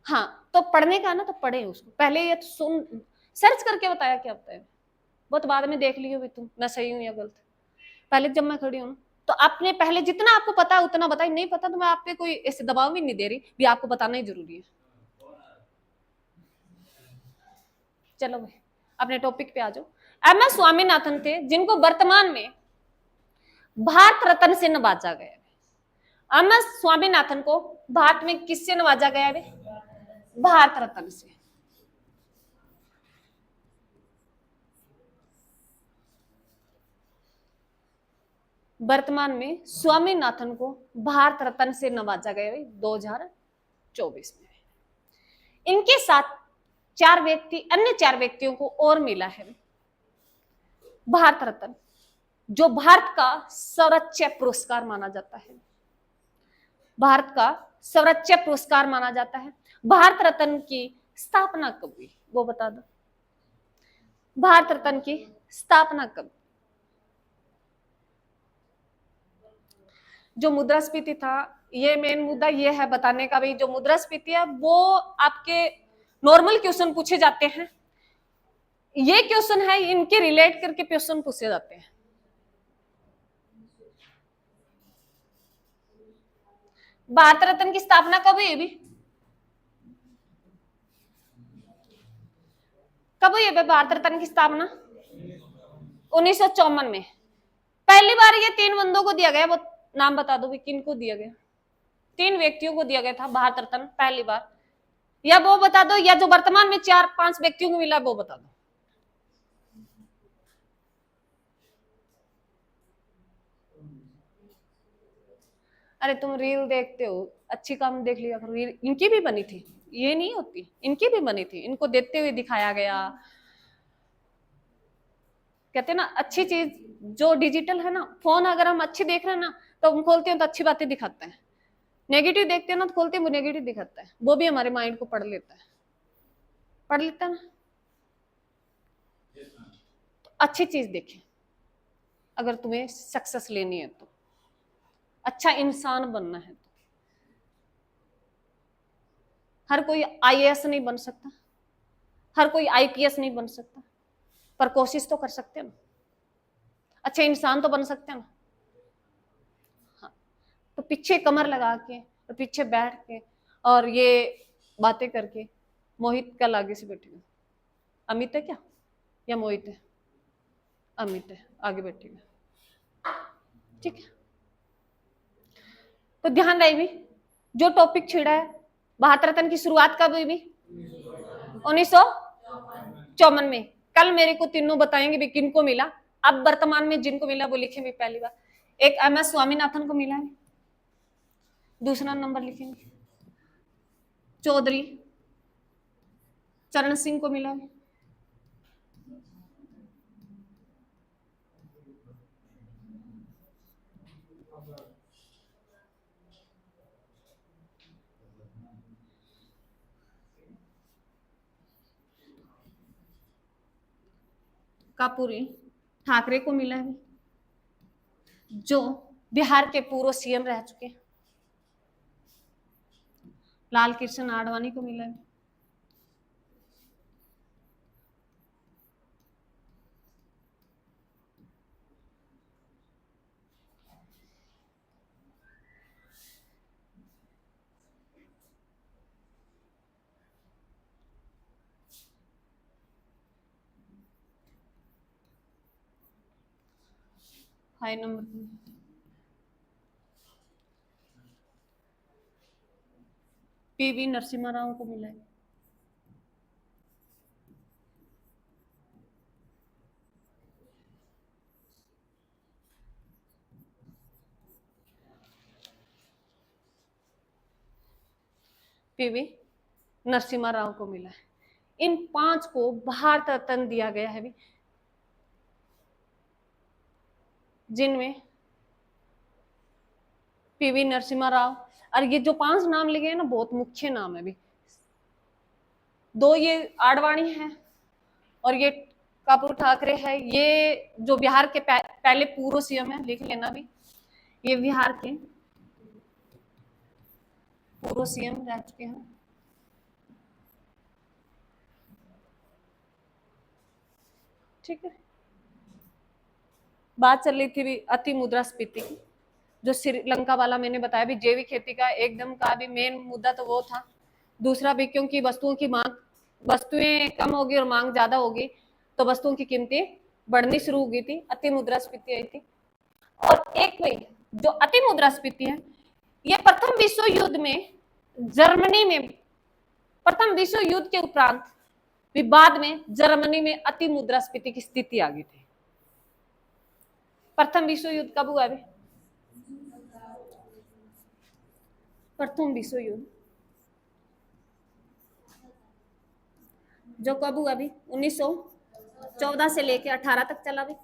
हाँ, तो पढ़ने का ना, तो पढ़े उसको पहले, ये तो सुन, सर्च करके बताया क्या होता है, बहुत बाद में देख लियो भी तुम मैं सही हूं या गलत। पहले जब मैं खड़ी हूं तो आपने पहले जितना आपको पता है उतना बताई, नहीं पता तो मैं आप पे कोई ऐसे दबाव भी नहीं दे रही भी आपको बताना ही जरूरी है। चलो भाई अपने टॉपिक पे आ जाओ। MS स्वामीनाथन थे, जिनको वर्तमान में भारत रत्न से नवाजा गया। MS स्वामीनाथन को भारत में किससे नवाजा गया है? भारत रत्न से। वर्तमान में स्वामीनाथन को भारत रत्न से नवाजा गया है 2024 में। इनके साथ अन्य चार व्यक्तियों को और मिला है भारत रत्न, जो भारत का सर्वोच्च पुरस्कार माना जाता है। भारत का सर्वोच्च पुरस्कार माना जाता है। भारत रत्न की स्थापना कब हुई वो बता दो। भारत रत्न की स्थापना कब? जो मुद्रास्फीति था, ये मेन मुद्दा ये है बताने का भाई, जो मुद्रास्फीति है वो आपके नॉर्मल क्वेश्चन पूछे जाते हैं। ये क्वेश्चन है, इनके रिलेट करके क्वेश्चन पूछे जाते हैं। भारत रत्न की स्थापना कब हुई? भी कब हुई है भारत रत्न की स्थापना? 1954 में। पहली बार ये 3 बंदों को दिया गया, वो नाम बता दो भी किन को दिया गया? 3 व्यक्तियों को दिया गया था भारत रत्न पहली बार, या वो बता दो, या जो वर्तमान में 4-5 व्यक्तियों को मिला वो बता दो। अरे तुम रील देखते हो, अच्छी काम देख लिया करो। रील इनकी भी बनी थी, ये नहीं होती, इनकी भी बनी थी, इनको देते हुए दिखाया गया। कहते हैं ना अच्छी चीज जो डिजिटल है ना, फोन अगर हम अच्छी देख रहे हैं ना तो हम खोलते हैं तो अच्छी बातें दिखाते हैं, नेगेटिव देखते हैं ना तो खोलते हैं वो नेगेटिव दिखाता है, वो भी हमारे माइंड को पढ़ लेता है, पढ़ लेता है ना। तो अच्छी चीज देखें अगर तुम्हें सक्सेस लेनी है तो, अच्छा इंसान बनना है तो। हर कोई आईएएस नहीं बन सकता, हर कोई आईपीएस नहीं बन सकता, पर कोशिश तो कर सकते हैं ना, अच्छे इंसान तो बन सकते हैं ना। हाँ, तो पीछे कमर लगा के और पीछे बैठ के और ये बातें करके, मोहित कल आगे से बैठेगा, अमित है क्या या मोहित है? अमित है, आगे बैठेगा, ठीक है। तो ध्यान रहे भी, जो टॉपिक छिड़ा है, भारत रत्न की शुरुआत कब हुई भी? 1954 में। कल मेरे को तीनों बताएंगे भी किन को मिला। अब वर्तमान में जिनको मिला वो लिखे भी पहली बार, एक एमएस स्वामीनाथन को मिला है, दूसरा नंबर लिखेंगे चौधरी चरण सिंह को मिला है, कापूरी ठाकरे को मिला है, जो बिहार के पूर्व सीएम रह चुके हैं। लाल कृष्ण आडवाणी को मिला है, high number PV Narasimha Rao को मिला है, पीवी नरसिम्हा राव को मिला है। इन 5 को भारत रत्न दिया गया है भी, जिनमें पीवी नरसिम्हा राव, और ये जो 5 नाम लिखे हैं ना बहुत मुख्य नाम है भी, 2 ये आडवाणी है और ये कापूर ठाकरे है, ये जो बिहार के पहले पूर्व सीएम है, लिख लेना भी, ये बिहार के पूर्व सीएम रह चुके हैं। ठीक है, बात चल रही थी भी अति मुद्रास्फीति की, जो श्रीलंका वाला मैंने बताया भी, जैविक खेती का एकदम का भी मेन मुद्दा तो वो था। दूसरा भी क्योंकि वस्तुएं कम होगी और मांग ज्यादा होगी तो वस्तुओं की कीमतें बढ़नी शुरू हो गई थी, अति मुद्रास्फीति आई थी। और एक में जो अति मुद्रास्फीति है, ये प्रथम विश्व युद्ध में जर्मनी में, प्रथम विश्व युद्ध के उपरांत विवाद में जर्मनी में अति मुद्रास्फीति की स्थिति आ गई थी। प्रथम विश्व युद्ध कब हुआ? प्रथम विश्व युद्ध जो कब हुआ अभी 1914 से लेके 18 तक चला भी।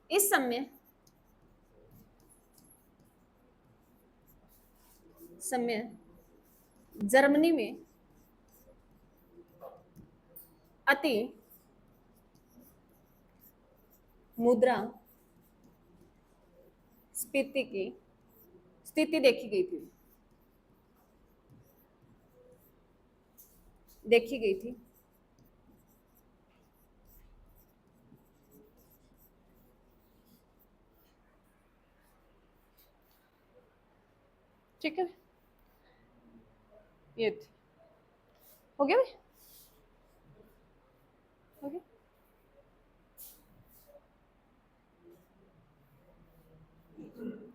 इस समय जर्मनी में अति मुद्रा स्फीति की स्थिति देखी गई थी। ठीक है, ये थी। हो गया भाई, हो गया।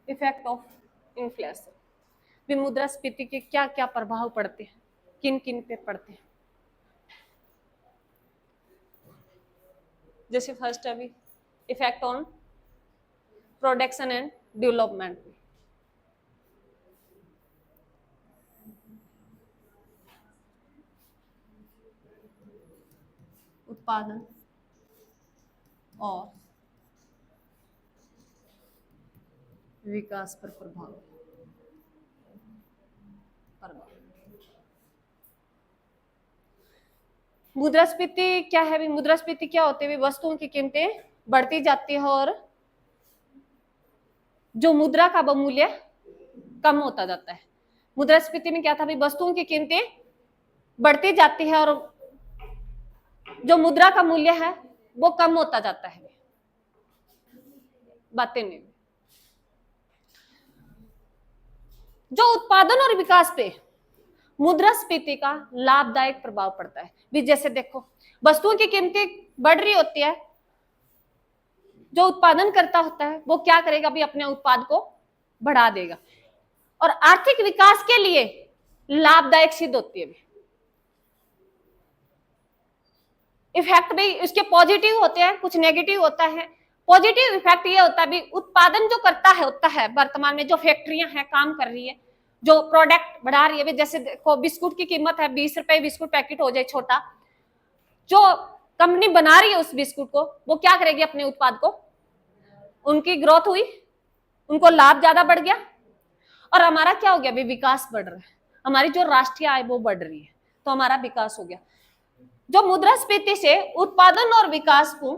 इफेक्ट ऑफ इन्फ्लेशन, विमुद्रास्फीति के क्या क्या प्रभाव पड़ते हैं, किन किन पे पड़ते हैं। जैसे फर्स्ट अभी effect on production and development, उत्पादन और विकास पर प्रभाव। मुद्रास्फीति क्या है? मुद्रास्फीति क्या होती है? वस्तुओं की कीमतें बढ़ती जाती है और जो मुद्रा का मूल्य कम होता जाता है। मुद्रास्फीति में क्या था? वस्तुओं की कीमतें बढ़ती जाती है और जो मुद्रा का मूल्य है वो कम होता जाता है। बातें नहीं, जो उत्पादन और विकास पे मुद्रास्फीति का लाभदायक प्रभाव पड़ता है भी। जैसे देखो, वस्तुओं की कीमतें बढ़ रही होती है, जो उत्पादन करता होता है वो क्या करेगा भी? अपने उत्पाद को बढ़ा देगा और आर्थिक विकास के लिए लाभदायक सिद्ध होती है भी। इफेक्ट भी इसके पॉजिटिव होते हैं, कुछ नेगेटिव होता है। पॉजिटिव इफेक्ट ये होता है भी उत्पादन जो करता है होता है, वर्तमान में जो फैक्ट्रियां हैं काम कर रही है, जो प्रोडक्ट बढ़ा रही है। जैसे देखो, बिस्कुट की कीमत है 20 रुपए, बिस्कुट पैकेट हो जाए छोटा, जो कंपनी बना रही है उस बिस्कुट को, वो क्या करेगी? अपने उत्पाद को, उनकी ग्रोथ हुई, उनको लाभ ज्यादा बढ़ गया और हमारा क्या हो गया भी? विकास बढ़ रहा है, हमारी जो राष्ट्रीय आय वो बढ़ रही है, तो हमारा विकास हो गया। जो मुद्रास्फीति से उत्पादन और विकास को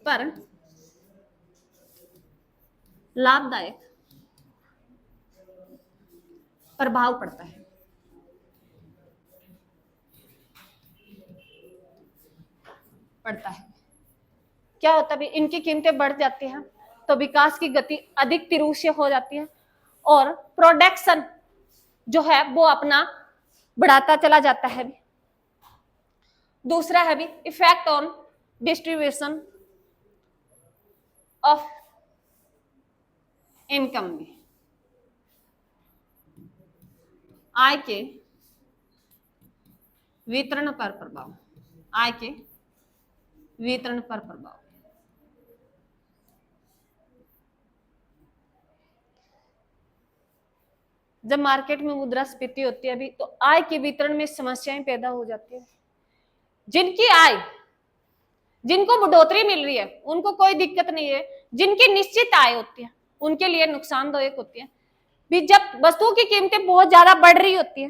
पर लाभदायक प्रभाव पड़ता है। क्या होता है? इनकी कीमतें बढ़ जाती हैं तो विकास की गति अधिक तीव्र से हो जाती है और प्रोडक्शन जो है वो अपना बढ़ाता चला जाता है। दूसरा है भी effect on distribution of income में, आय के वितरण पर प्रभाव। आय के वितरण पर प्रभाव। जब मार्केट में मुद्रास्फीति होती है अभी, तो आय के वितरण में समस्याएं पैदा हो जाती है। जिनकी आय, जिनको बढ़ोतरी मिल रही है उनको कोई दिक्कत नहीं है, जिनकी निश्चित आय होती है उनके लिए नुकसानदायक होती है भी। जब वस्तुओं की कीमतें बहुत ज्यादा बढ़ रही होती है,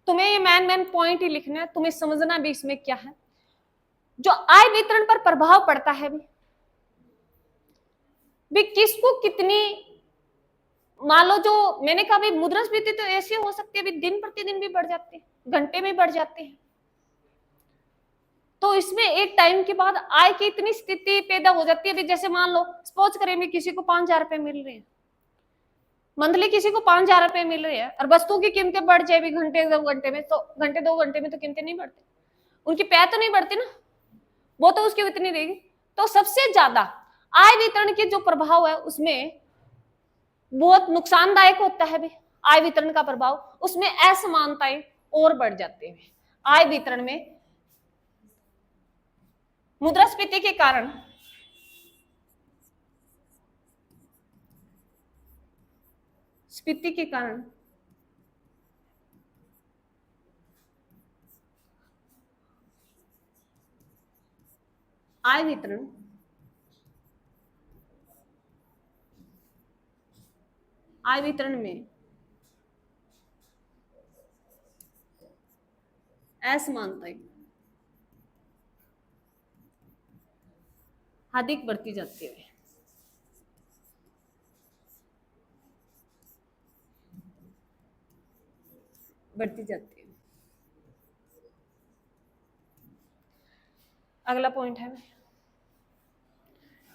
तुम्हें ये मैन पॉइंट ही लिखना है, तुम्हें समझना भी इसमें क्या है। जो आय वितरण पर प्रभाव पड़ता है भी किसको कितनी, मान लो जो मैंने कहा भी मुद्रास्फीति तो ऐसे हो सकती है भी दिन प्रतिदिन भी बढ़ जाती है, घंटे में बढ़ जाती है, तो इसमें एक टाइम के बाद आय की इतनी स्थिति पैदा हो जाती है भी। जैसे मान लो सपोज करें भी किसी को 5,000 रुपए मिल रहे हैं मंथली, किसी को 5,000 रुपए मिल रहे हैं और वस्तुओं की कीमतें बढ़ जाए भी घंटे 2 घंटे में, तो घंटे 2 घंटे में तो कीमतें नहीं बढ़ती, उनकी पैर तो नहीं बढ़ती ना, वो तो उसकी उतनी रहेगी। तो सबसे ज्यादा आय वितरण के जो प्रभाव है उसमें बहुत नुकसानदायक होता है भी। आय वितरण का प्रभाव, उसमें असमानताएं और बढ़ जाती है। आय वितरण में मुद्रास्फीति के कारण स्फीति के कारण आय वितरण में असमानताएं अधिक बढ़ती जाती है। बढ़ती जाती है। अगला पॉइंट है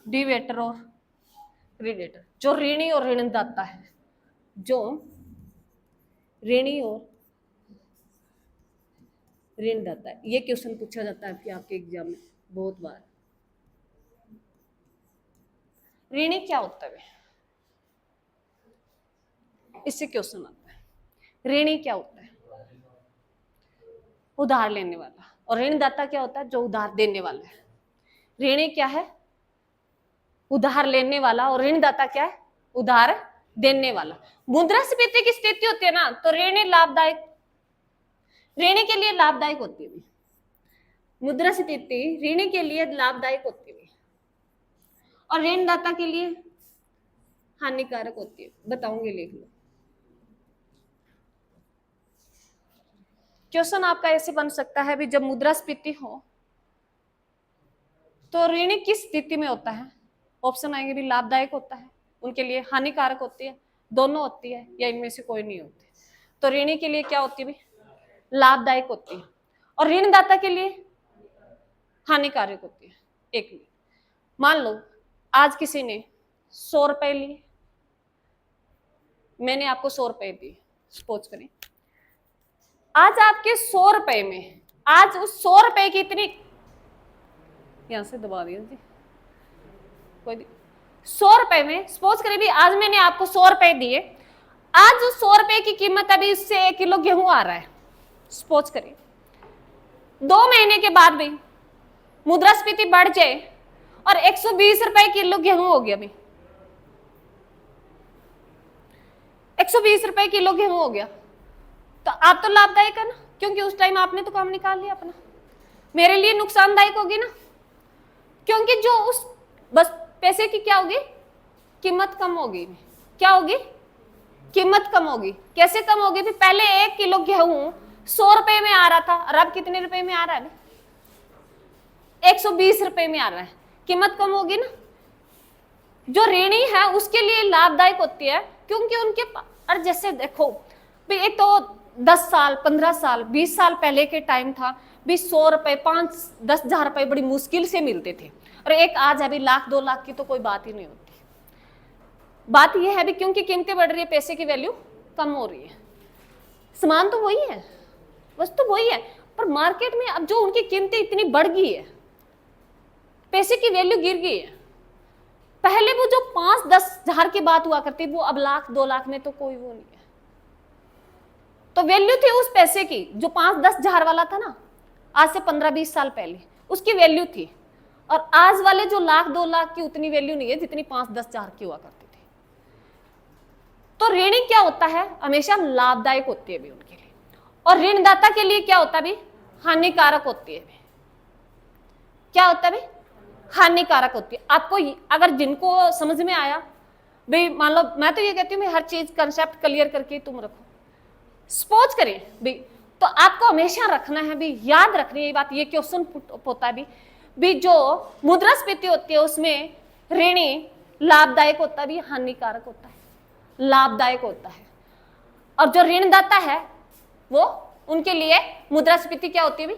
डिवेटर और क्रेडिटर। जो ऋणी और ऋणदाता है, जो ऋणी और ऋणदाता है, ये क्वेश्चन पूछा जाता है आपके एग्जाम में बहुत बार। ऋणी क्या होता है, इससे क्वेश्चन आता है। ऋणी क्या होता है, उधार लेने वाला। और ऋणदाता क्या होता है, जो उधार देने वाला है। ऋणी क्या है, उधार लेने वाला, और ऋणदाता क्या है, उधार देने वाला। मुद्रास्फीति की स्थिति होती है ना, तो ऋणी लाभदायक, ऋणी के लिए लाभदायक होती है। मुद्रास्फीति ऋणी के लिए लाभदायक होती है और ऋणदाता के लिए हानिकारक होती है। बताऊंगी, लिख लो। क्वेश्चन आपका ऐसे बन सकता है भी, जब मुद्रास्फीति हो तो ऋणी किस स्थिति में होता है। ऑप्शन आएंगे भी, लाभदायक होता है, उनके लिए हानिकारक होती है, दोनों होती है, या इनमें से कोई नहीं होती। तो ऋणी के लिए क्या होती है भी, लाभदायक होती है, और ऋणदाता के लिए हानिकारक होती है। एक मिनट, मान लो आज किसी ने 100 रुपए लिए, मैंने आपको 100 रुपए दिए, सपोज करें। आज आपके 100 रुपए में, आज उस 100 रुपए की इतनी, यहां से दबा दिया जी, कोई 100 रुपए में सपोज करें भी, आज मैंने आपको 100 रुपए दिए। आज उस 100 रुपए की कीमत अभी उससे 1 किलो गेहूं आ रहा है, सपोज करें। 2 महीने के बाद भी मुद्रास्फीति बढ़ जाए और 120 रुपए किलो गेहूं हो गया, भी 120 रुपए किलो गेहूं हो गया, तो आप तो लाभदायक है ना, क्योंकि उस टाइम आपने तो काम निकाल लिया अपना। मेरे लिए नुकसानदायक होगी ना, क्योंकि जो उस बस पैसे की क्या होगी, कीमत कम होगी। क्या होगी, कीमत कम होगी। कैसे कम होगी, भी पहले 1 किलो गेहूं 100 रुपए में आ रहा था, और अब कितने रुपए में आ रहा है, 120 रुपए में आ रहा है। कीमत कम होगी ना। जो ऋणी है उसके लिए लाभदायक होती है, क्योंकि उनके और जैसे देखो भी, एक तो 10 साल 15 साल 20 साल पहले के टाइम था भी, 100 रुपए 5-10 हजार रुपए बड़ी मुश्किल से मिलते थे, और एक आज अभी 1-2 लाख की तो कोई बात ही नहीं होती। बात यह है भी, क्योंकि कीमतें बढ़ रही है, पैसे की वैल्यू कम हो रही है। सामान तो वही है, वस्तु तो वही है, पर मार्केट में अब जो उनकी कीमतें इतनी बढ़ गई है, पैसे की वैल्यू गिर गई है। पहले वो जो 5-10 हजार की बात हुआ करती, वो अब 1-2 लाख में तो कोई वो नहीं है। तो वैल्यू थी उस पैसे की, जो 5-10 हजार वाला था ना, आज से 15-20 साल पहले उसकी वैल्यू थी, और आज वाले जो 1-2 लाख की उतनी वैल्यू नहीं है जितनी 5-10 हजार की हुआ करती थी। तो ऋणी क्या होता है, हमेशा लाभदायक होती है भी उनके लिए, और ऋणदाता के लिए क्या होता है भी, हानिकारक होती है भी। क्या होता है भी, हानिकारक होती है। आपको अगर जिनको समझ में आया भाई, मान लो मैं तो ये कहती हूँ हर चीज कंसेप्ट क्लियर करके तुम रखो। सपोज करें भी, तो आपको हमेशा रखना है भी, याद रखनी है ये बात, ये क्वेश्चन होता है भी जो मुद्रास्फीति होती है उसमें ऋणी लाभदायक होता है भी, हानिकारक होता है, लाभदायक होता है। और जो ऋणदाता है वो, उनके लिए मुद्रास्फीति क्या होती है भी,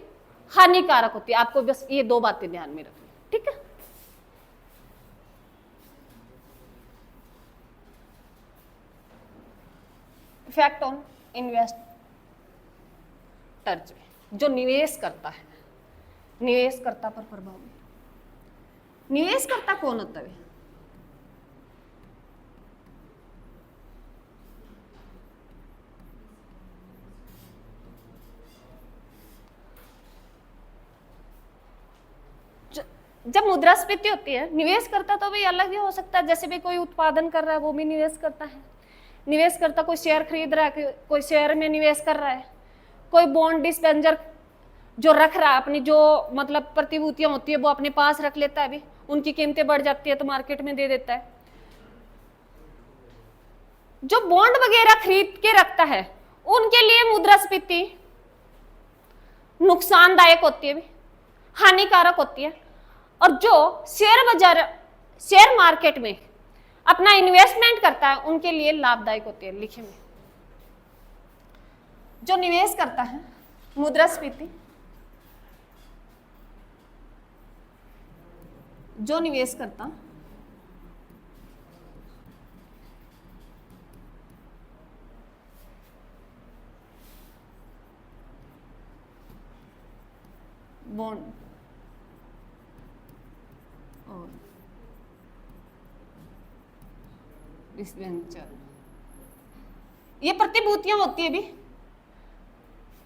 हानिकारक होती है। आपको बस ये 2 बातें ध्यान में रखनी, ठीक है। इफेक्ट ऑन इन्वेस्टर्स, जो निवेश करता है, निवेशकर्ता पर प्रभाव। निवेशकर्ता कौन होता है, जब मुद्रास्फीति होती है, निवेश करता तो भी अलग ही हो सकता है। जैसे भी कोई उत्पादन कर रहा है वो भी निवेश करता है, निवेशकर्ता कोई शेयर खरीद रहा है, कोई शेयर में निवेश कर रहा है, कोई बॉन्ड डिस्पेंजर जो रख रहा है अपनी जो मतलब प्रतिभूतियां होती है वो अपने पास रख लेता है, अभी उनकी कीमतें बढ़ जाती है तो मार्केट में दे देता है। जो बॉन्ड वगैरह खरीद के रखता है उनके लिए मुद्रास्फीति नुकसानदायक होती है, भी हानिकारक होती है। और जो शेयर बाजार शेयर मार्केट में अपना इन्वेस्टमेंट करता है उनके लिए लाभदायक होती है। लिखे में जो निवेश करता है मुद्रास्फीति, जो निवेश करता बॉन्ड और डिबेंचर, ये प्रतिभूतियां होती है भी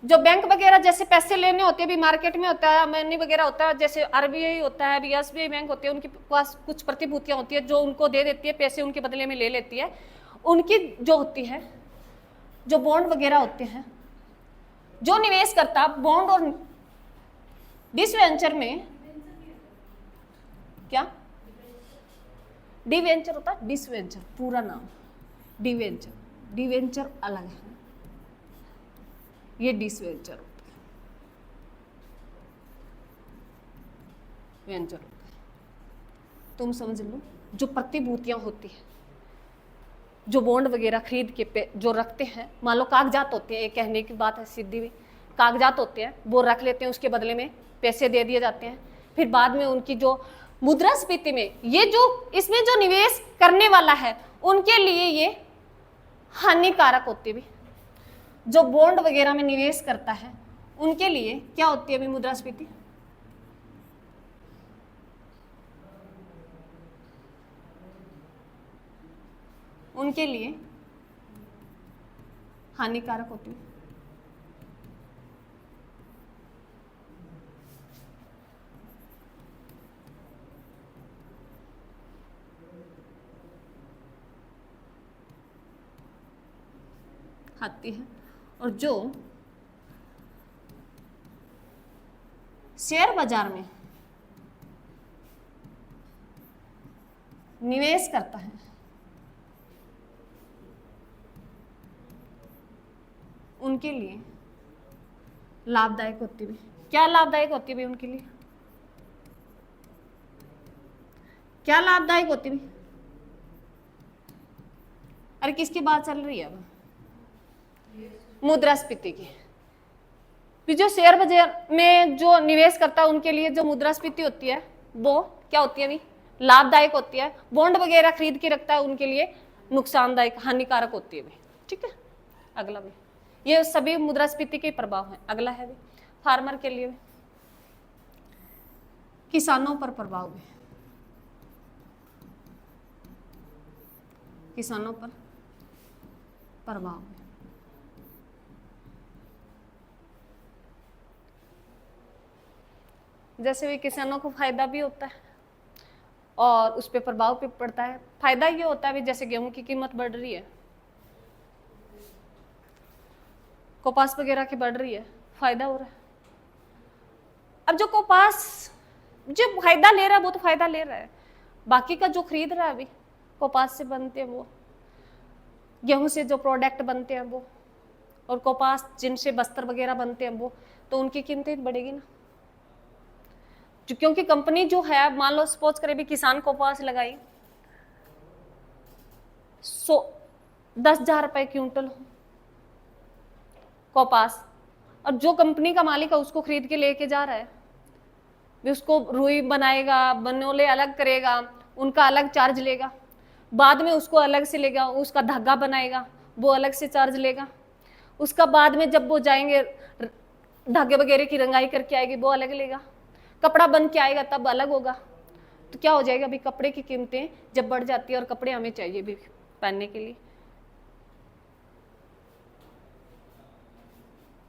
जो बैंक वगैरह जैसे पैसे लेने होते हैं भी मार्केट में होता है, मनी वगैरह होता है, जैसे आरबीआई होता है, भी एसबीआई बैंक होती है, उनके पास कुछ प्रतिभूतियां होती है जो उनको दे देती है, पैसे उनके बदले में ले लेती है। उनकी जो होती है जो बॉन्ड वगैरह होते हैं, जो निवेश करता बॉन्ड और डिबेंचर में, क्या डिवेंचर होता है, डिबेंचर पूरा नाम डिवेंचर, डिवेंचर अलग है, ये डिबेंचर होता है, वेंचर होता है। तुम समझ लो जो प्रतिभूतियां होती है जो बॉन्ड वगैरह खरीद के जो रखते हैं, मान लो कागजात होते हैं, ये कहने की बात है सीधी भी, कागजात होते हैं वो रख लेते हैं, उसके बदले में पैसे दे दिए जाते हैं, फिर बाद में उनकी जो मुद्रास्फीति में ये जो इसमें जो निवेश करने वाला है उनके लिए ये हानिकारक होती है भी। जो बॉन्ड वगैरह में निवेश करता है उनके लिए क्या होती है अभी मुद्रास्फीति, उनके लिए हानिकारक होती है। आती है। और जो शेयर बाजार में निवेश करता है उनके लिए लाभदायक होती है। क्या लाभदायक होती है उनके लिए, क्या लाभदायक होती है? अरे किसकी बात चल रही है अब? मुद्रास्फीति की। जो शेयर बाजार में जो निवेश करता है उनके लिए जो मुद्रास्फीति होती है वो क्या होती है अभी, लाभदायक होती है। बॉन्ड वगैरह खरीद के रखता है उनके लिए नुकसानदायक हानिकारक होती है भी। ठीक है, अगला भी ये सभी मुद्रास्फीति के प्रभाव हैं। अगला है भी फार्मर के लिए, किसानों पर प्रभाव भी, किसानों पर प्रभाव है। जैसे भी किसानों को फायदा भी होता है और उस पर प्रभाव भी पड़ता है। फायदा ये होता है भी जैसे गेहूं की कीमत बढ़ रही है, कपास वगैरह की बढ़ रही है, फायदा हो रहा है। अब जो कपास जो फायदा ले रहा है वो तो फायदा ले रहा है, बाकी का जो खरीद रहा है अभी कपास से बनते हैं वो, गेहूं से जो प्रोडक्ट बनते हैं वो, और कपास जिनसे वस्त्र वगैरह बनते हैं वो, तो उनकी कीमतें बढ़ेगी ना। क्योंकि कंपनी जो है, मान लो सपोज करे भी किसान कपास लगाई 10,000 रुपए क्विंटल कपास, और जो कंपनी का मालिक है उसको खरीद के लेके जा रहा है, भी उसको रुई बनाएगा, बनोले अलग करेगा, उनका अलग चार्ज लेगा, बाद में उसको अलग से लेगा, उसका धागा बनाएगा वो अलग से चार्ज लेगा, उसका बाद में जब वो जाएंगे धागे वगैरह की रंगाई करके आएगी वो अलग लेगा, कपड़ा बन के आएगा तब अलग होगा। तो क्या हो जाएगा अभी, कपड़े की कीमतें जब बढ़ जाती है, और कपड़े हमें चाहिए भी पहनने के लिए।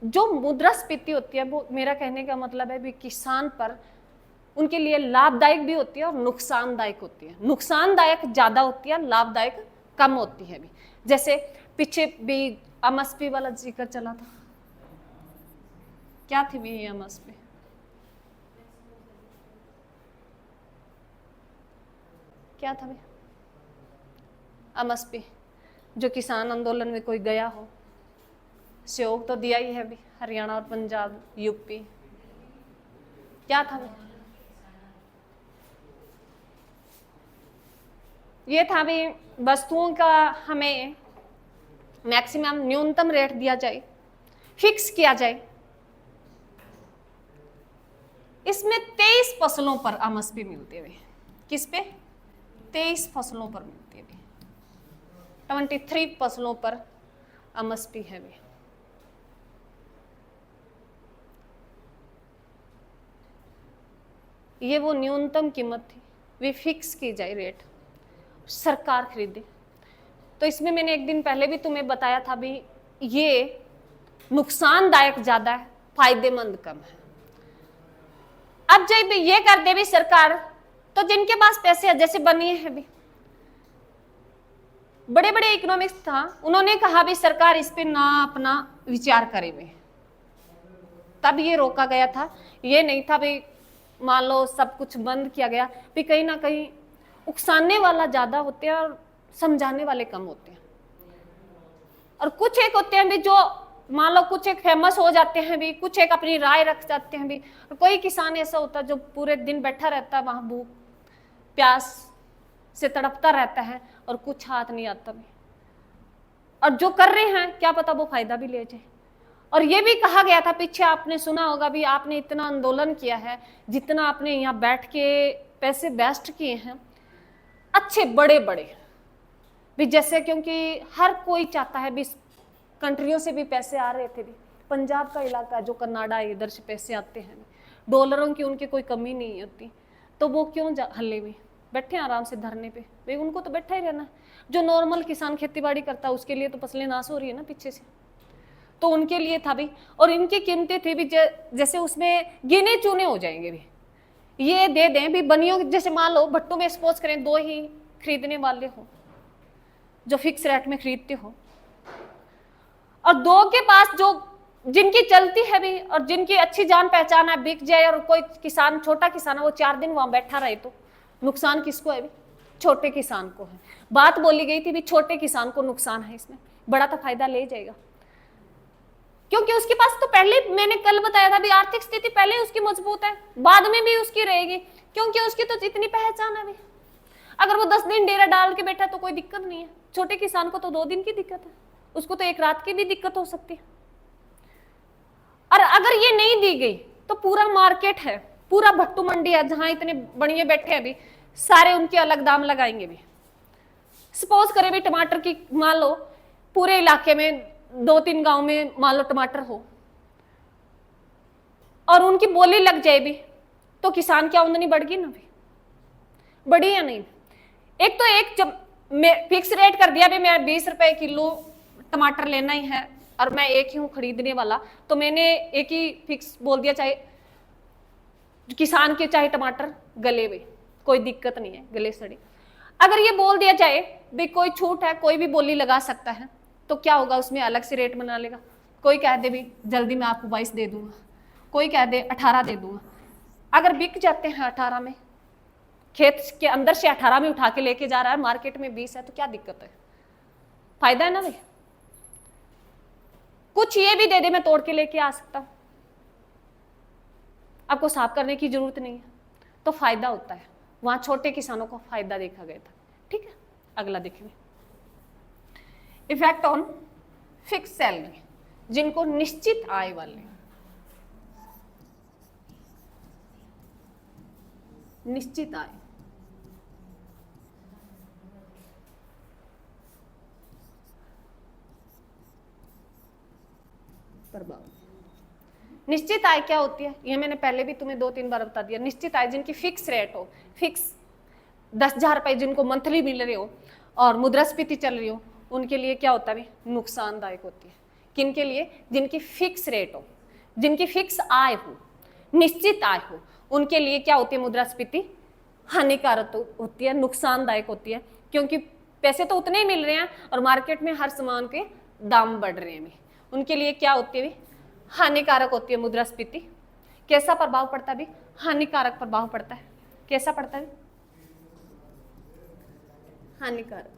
जो मुद्रास्फीति होती है वो, मेरा कहने का मतलब है भी किसान पर, उनके लिए लाभदायक भी होती है और नुकसानदायक होती है। नुकसानदायक ज्यादा होती है, लाभदायक कम होती है भी। जैसे पीछे भी एमएसपी वाला जिक्र चला था, क्या थी भी एमएसपी? क्या था भी एमएसपी? जो किसान आंदोलन में कोई गया हो, सहयोग तो दिया ही है भी, हरियाणा और पंजाब, यूपी, क्या था भी? ये था भी वस्तुओं का हमें मैक्सिमम न्यूनतम रेट दिया जाए, फिक्स किया जाए। इसमें 23 फसलों पर एमएसपी मिलते हुए, किस पे? 23 फसलों पर मिलती है, 23 फसलों पर एमएसपी है भी। ये वो न्यूनतम कीमत थी, वे फिक्स की जाए रेट, सरकार खरीदे। तो इसमें मैंने एक दिन पहले भी तुम्हें बताया था भी, ये नुकसानदायक ज्यादा है, फायदेमंद कम है। अब जब ये कर दे भी सरकार, तो जिनके पास पैसे है, जैसे बनिए है भी, बड़े बड़े इकोनॉमिक्स था, उन्होंने कहा भी सरकार इस पे ना अपना विचार करे भी, तब ये रोका गया था। ये नहीं था भी मान लो सब कुछ बंद किया गया भी, कहीं ना कहीं उकसाने वाला ज्यादा होते हैं और समझाने वाले कम होते हैं। और कुछ एक होते हैं भी जो मान लो कुछ एक फेमस हो जाते हैं भी, कुछ एक अपनी राय रख जाते हैं भी। और कोई किसान ऐसा होता है जो पूरे दिन बैठा रहता है वहां, भूख प्यास से तड़पता रहता है और कुछ हाथ नहीं आता भी। और जो कर रहे हैं क्या पता वो फायदा भी ले जाए। और ये भी कहा गया था पीछे, आपने सुना होगा भी, आपने इतना आंदोलन किया है, जितना आपने यहाँ बैठ के पैसे वेस्ट किए हैं, अच्छे बड़े बड़े भी, जैसे क्योंकि हर कोई चाहता है भी, कंट्रियों से भी पैसे आ रहे थे भी, पंजाब का इलाका जो कनाडा है, इधर से पैसे आते हैं, डॉलरों की उनकी कोई कमी नहीं होती, तो वो क्यों हल्ले में बैठे आराम से धरने पे भाई, उनको तो बैठा ही रहना है। जो नॉर्मल किसान खेती बाड़ी करता है उसके लिए तो फसलें नाश हो रही है ना पीछे से, तो उनके लिए था भी। और इनकी कीमतें थी भी जैसे उसमें गिने चुने हो जाएंगे भी, ये दे दें भी बनियों, जैसे मान लो भट्टू में सपोज करें 2 ही खरीदने वाले हो जो फिक्स रेट में खरीदते हो, और 2 के पास जो जिनकी चलती है भी और जिनकी अच्छी जान पहचान है, बिक जाए, और कोई किसान छोटा किसान है वो 4 दिन वहां बैठा रहे, तो नुकसान किसको है भी? छोटे किसान को है। बात बोली गई थी भी छोटे किसान को नुकसान है, इसमें बड़ा तो फायदा ले जाएगा, क्योंकि उसके पास तो पहले मैंने कल बताया था भी आर्थिक स्थिति पहले उसकी मजबूत है, बाद में भी उसकी रहेगी, क्योंकि उसकी तो इतनी पहचान है भी। अगर वो 10 दिन डेरा डाल के बैठा तो कोई दिक्कत नहीं है, छोटे किसान को तो 2 दिन की दिक्कत है, उसको तो 1 रात की भी दिक्कत हो सकती है। और अगर ये नहीं दी गई तो पूरा मार्केट है, पूरा भट्टू मंडी है, जहां इतने बढ़िया बैठे हैं भी, सारे उनके अलग दाम लगाएंगे भी। सपोज करें भी टमाटर की, मान लो पूरे इलाके में 2-3 गांव में मान लो टमाटर हो और उनकी बोली लग जाए भी, तो किसान की आमदनी बढ़ गई ना भी, बढ़ी या नहीं? एक तो एक जब फिक्स रेट कर दिया भी, मैं 20 रुपए किलो टमाटर लेना ही है और मैं एक ही हूं खरीदने वाला, तो मैंने एक ही फिक्स बोल दिया, चाहे किसान के चाहे टमाटर गले हुए, कोई दिक्कत नहीं है, गले सड़े। अगर ये बोल दिया जाए भी कोई छूट है, कोई भी बोली लगा सकता है, तो क्या होगा, उसमें अलग से रेट बना लेगा। कोई कह दे भी जल्दी मैं आपको 22 दे दूंगा, कोई कह दे 18 दे दूंगा। अगर बिक जाते हैं 18 में, खेत के अंदर से 18 में उठा के लेके जा रहा है, मार्केट में 20 है, तो क्या दिक्कत है? फायदा है ना भाई। कुछ ये भी दे दे मैं तोड़ के लेके आ सकता हूं, आपको साफ करने की जरूरत नहीं है, तो फायदा होता है। वहां छोटे किसानों को फायदा देखा गया था। ठीक है, अगला देखेंगे, इफेक्ट ऑन फिक्स सैलरी, जिनको निश्चित आय वाले, निश्चित आय, प्रभाव। निश्चित आय क्या होती है, ये मैंने पहले भी तुम्हें 2-3 बार बता दिया। निश्चित आय जिनकी फिक्स रेट हो, फिक्स 10,000 रुपए जिनको मंथली मिल रहे हो और मुद्रास्फीति चल रही हो, उनके लिए क्या होता है, नुकसानदायक होती है। किन के लिए? जिनकी फिक्स रेट हो, जिनकी फिक्स आय हो, निश्चित आय हो, उनके लिए क्या होती है, मुद्रास्फीति हानिकारक होती है, नुकसानदायक होती है, क्योंकि पैसे तो उतने ही मिल रहे हैं और मार्केट में हर सामान के दाम बढ़ रहे हैं। उनके लिए क्या होती है, हानिकारक होती है मुद्रास्फीति। कैसा प्रभाव पड़ता है भी, हानिकारक प्रभाव पड़ता है। कैसा पड़ता है, हानिकारक।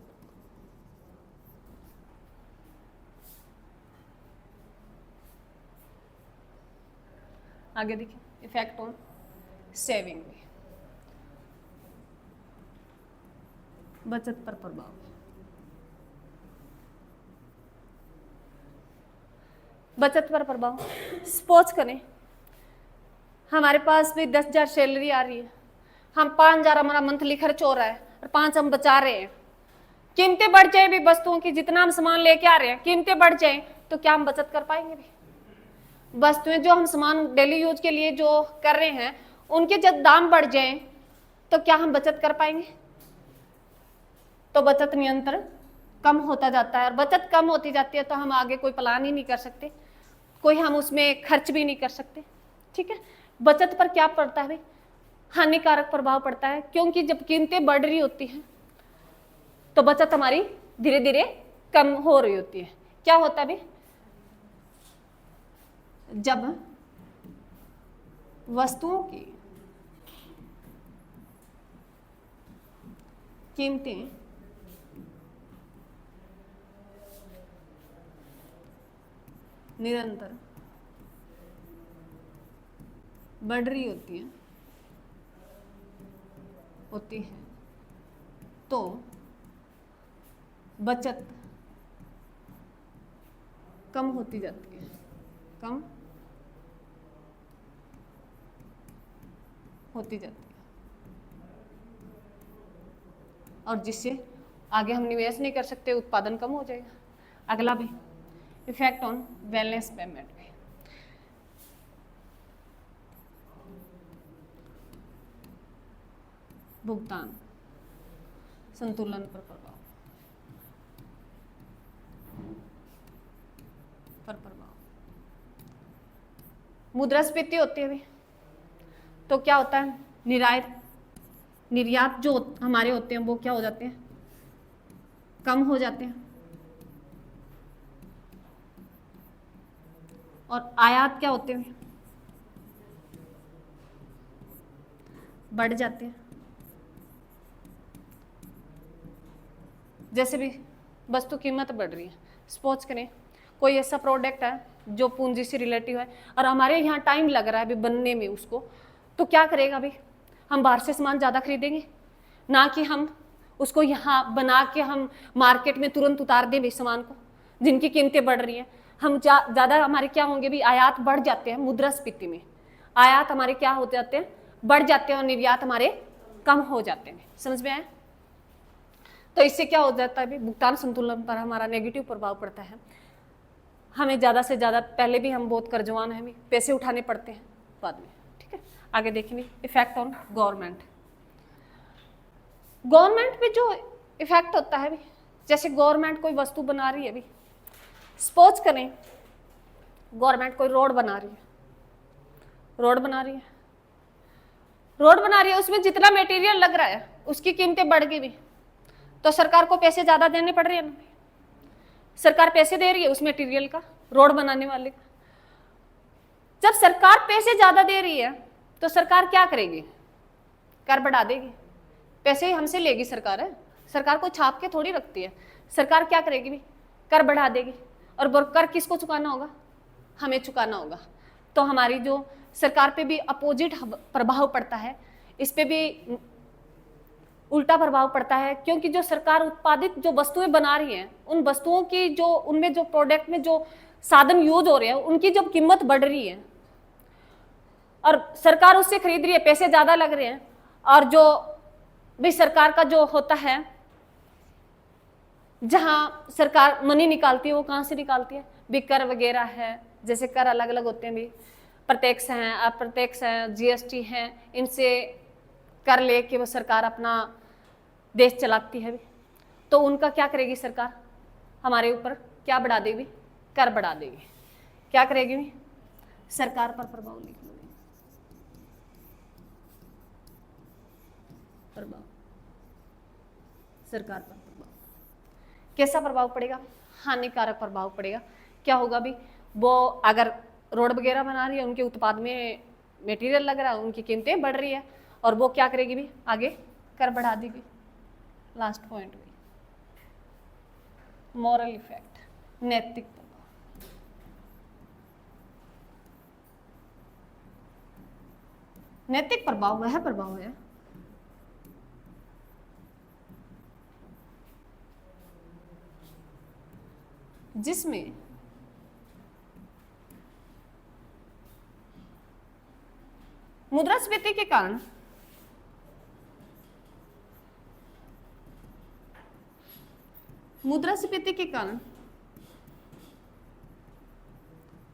आगे देखिए, इफेक्ट ऑन सेविंग में, बचत पर प्रभाव। बचत पर प्रभाव, सपोज करें हमारे पास भी 10,000 सैलरी आ रही है, हम 5,000 हमारा मंथली खर्च हो रहा है और 5 हम बचा रहे हैं। कीमतें बढ़ जाए भी वस्तुओं की, जितना हम सामान लेके आ रहे हैं कीमतें बढ़ जाए तो क्या हम बचत कर पाएंगे भी? वस्तुएं जो हम सामान डेली यूज के लिए जो कर रहे हैं उनके जब दाम बढ़ जाए तो क्या हम बचत कर पाएंगे? तो बचत नियंत्रण कम होता जाता है और बचत कम होती जाती है तो हम आगे कोई प्लान ही नहीं कर सकते, कोई हम उसमें खर्च भी नहीं कर सकते। ठीक है, बचत पर क्या पड़ता है भाई, हानिकारक प्रभाव पड़ता है, क्योंकि जब कीमतें बढ़ रही होती हैं तो बचत हमारी धीरे धीरे कम हो रही होती है। क्या होता है भाई, जब वस्तुओं की कीमतें निरंतर बढ़ रही होती है तो बचत कम होती जाती है, कम होती जाती है, और जिससे आगे हम निवेश नहीं कर सकते, उत्पादन कम हो जाएगा। अगला भी इफेक्ट ऑन बैलेंस पेमेंट भी, भुगतान संतुलन पर प्रभाव, मुद्रास्फीति होती है भी तो क्या होता है, निर्यात जो हमारे होते हैं वो क्या हो जाते हैं, कम हो जाते हैं, और आयात क्या होते हैं, बढ़ जाते हैं। जैसे भी वस्तु कीमत बढ़ रही है, सपोज करें कोई ऐसा प्रोडक्ट है जो पूंजी से रिलेटिव है और हमारे यहाँ टाइम लग रहा है अभी बनने में उसको, तो क्या करेगा भाई, हम बाहर से सामान ज़्यादा खरीदेंगे, ना कि हम उसको यहाँ बना के हम मार्केट में तुरंत उतार दें भी सामान को जिनकी कीमतें बढ़ रही हैं। हम ज़्यादा हमारे क्या होंगे भी, आयात बढ़ जाते हैं मुद्रास्फीति में, आयात हमारे क्या हो जाते हैं, बढ़ जाते हैं और निर्यात हमारे कम हो जाते हैं। समझ में आया? तो इससे क्या हो जाता है, भुगतान संतुलन पर हमारा नेगेटिव प्रभाव पड़ता है। हमें ज़्यादा से ज़्यादा, पहले भी हम बहुत कर्जवान हैं, पैसे उठाने पड़ते हैं बाद में। ठीक है, आगे देखेंगे इफेक्ट ऑन गवर्नमेंट। गवर्नमेंट पे जो इफेक्ट होता है, जैसे गवर्नमेंट कोई वस्तु बना रही है, सपोज करें गवर्नमेंट कोई रोड बना रही है, रोड बना रही है, उसमें जितना मटेरियल लग रहा है उसकी कीमतें बढ़ गई भी, तो सरकार को पैसे ज्यादा देने पड़ रहे हैं ना। सरकार पैसे दे रही है उस मटेरियल का, रोड बनाने वाले का। जब सरकार पैसे ज्यादा दे रही है तो सरकार क्या करेगी, कर बढ़ा देगी, पैसे हमसे लेगी सरकार है, सरकार को छाप के थोड़ी रखती है। सरकार क्या करेगी भी, कर बढ़ा देगी, और कर किसको चुकाना होगा, हमें चुकाना होगा। तो हमारी जो सरकार पे भी अपोजिट प्रभाव पड़ता है, इस पे भी उल्टा प्रभाव पड़ता है, क्योंकि जो सरकार उत्पादित जो वस्तुएं बना रही हैं, उन वस्तुओं की जो उनमें जो प्रोडक्ट में जो साधन यूज हो रहे हैं उनकी जब कीमत बढ़ रही है और सरकार उससे खरीद रही है, पैसे ज्यादा लग रहे हैं, और जो भी सरकार का जो होता है, जहां सरकार मनी निकालती है वो कहां से निकालती है, भी कर वगैरह है, जैसे कर अलग अलग होते हैं भी, प्रत्यक्ष हैं, अप्रत्यक्ष हैं, जीएसटी हैं, इनसे कर लेके वो सरकार अपना देश चलाती है भी। तो उनका क्या करेगी सरकार, हमारे ऊपर क्या बढ़ा देगी, कर बढ़ा देगी। क्या करेगी भी, सरकार पर प्रभाव लिख लो, प्रभाव, सरकार पर प्रभाव। कैसा प्रभाव पड़ेगा? हानिकारक प्रभाव पड़ेगा। क्या होगा भी? वो अगर रोड वगैरह बना रही है, उनके उत्पाद में मटेरियल लग रहा है, उनकी कीमतें बढ़ रही है, और वो क्या करेगी भी? आगे कर बढ़ा देगी। लास्ट पॉइंट भी मॉरल इफेक्ट, नैतिक प्रभाव। नैतिक प्रभाव वह प्रभाव है जिसमें मुद्रास्फीति के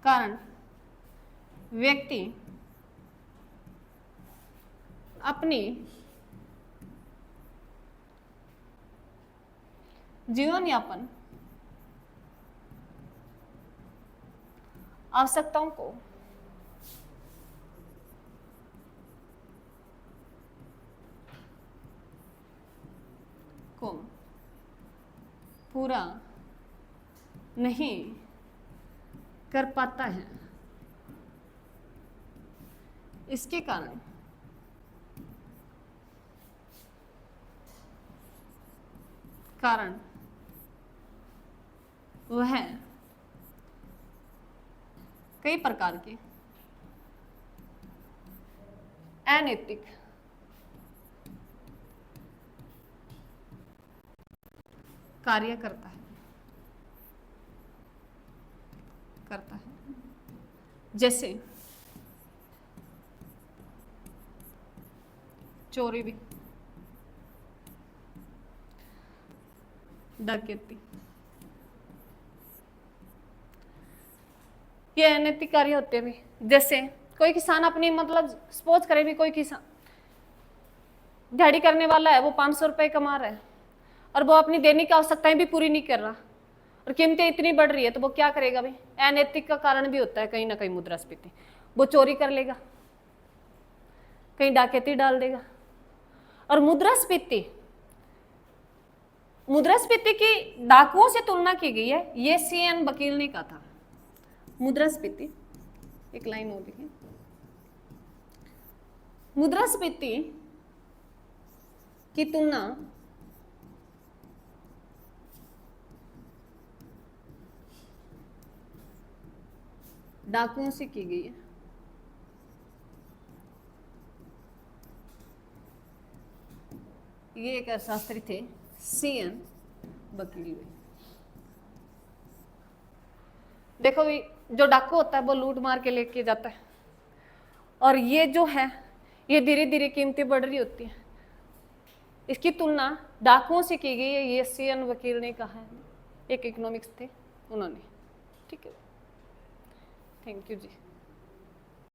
कारण व्यक्ति अपनी जीवन यापन आवश्यकताओं को पूरा नहीं कर पाता है। इसके कारण वह कई प्रकार के अनैतिक कार्य करता है जैसे चोरी भी, डकैती, ये अनैतिक कार्य होते हैं भी। जैसे कोई किसान अपनी मतलब सपोज करे भी, कोई किसान दिहाड़ी करने वाला है, वो 500 रुपए कमा रहा है और वो अपनी दैनिक आवश्यकताएं भी पूरी नहीं कर रहा और कीमतें इतनी बढ़ रही है, तो वो क्या करेगा भाई? अनैतिक का कारण भी होता है कहीं ना कहीं मुद्रास्फीति। वो चोरी कर लेगा, कहीं डकैती डाल देगा। और मुद्रास्फीति की डाकुओं से तुलना की गई है, ये सीएन वकील ने कहा था। मुद्रास्फीति, एक लाइन और देखिए, मुद्रास्फीति की तुलना डाकुओं से की गई है। ये एक अर्थशास्त्री थे, सीएन वकील। देखो भी, जो डाकू होता है वो लूट मार के लेके जाता है, और ये जो है ये धीरे धीरे कीमतें बढ़ रही होती है। इसकी तुलना डाकुओं से की गई है, ये सीएन वकील ने कहा है, एक इकोनॉमिक्स थे उन्होंने। ठीक है, थैंक यू जी।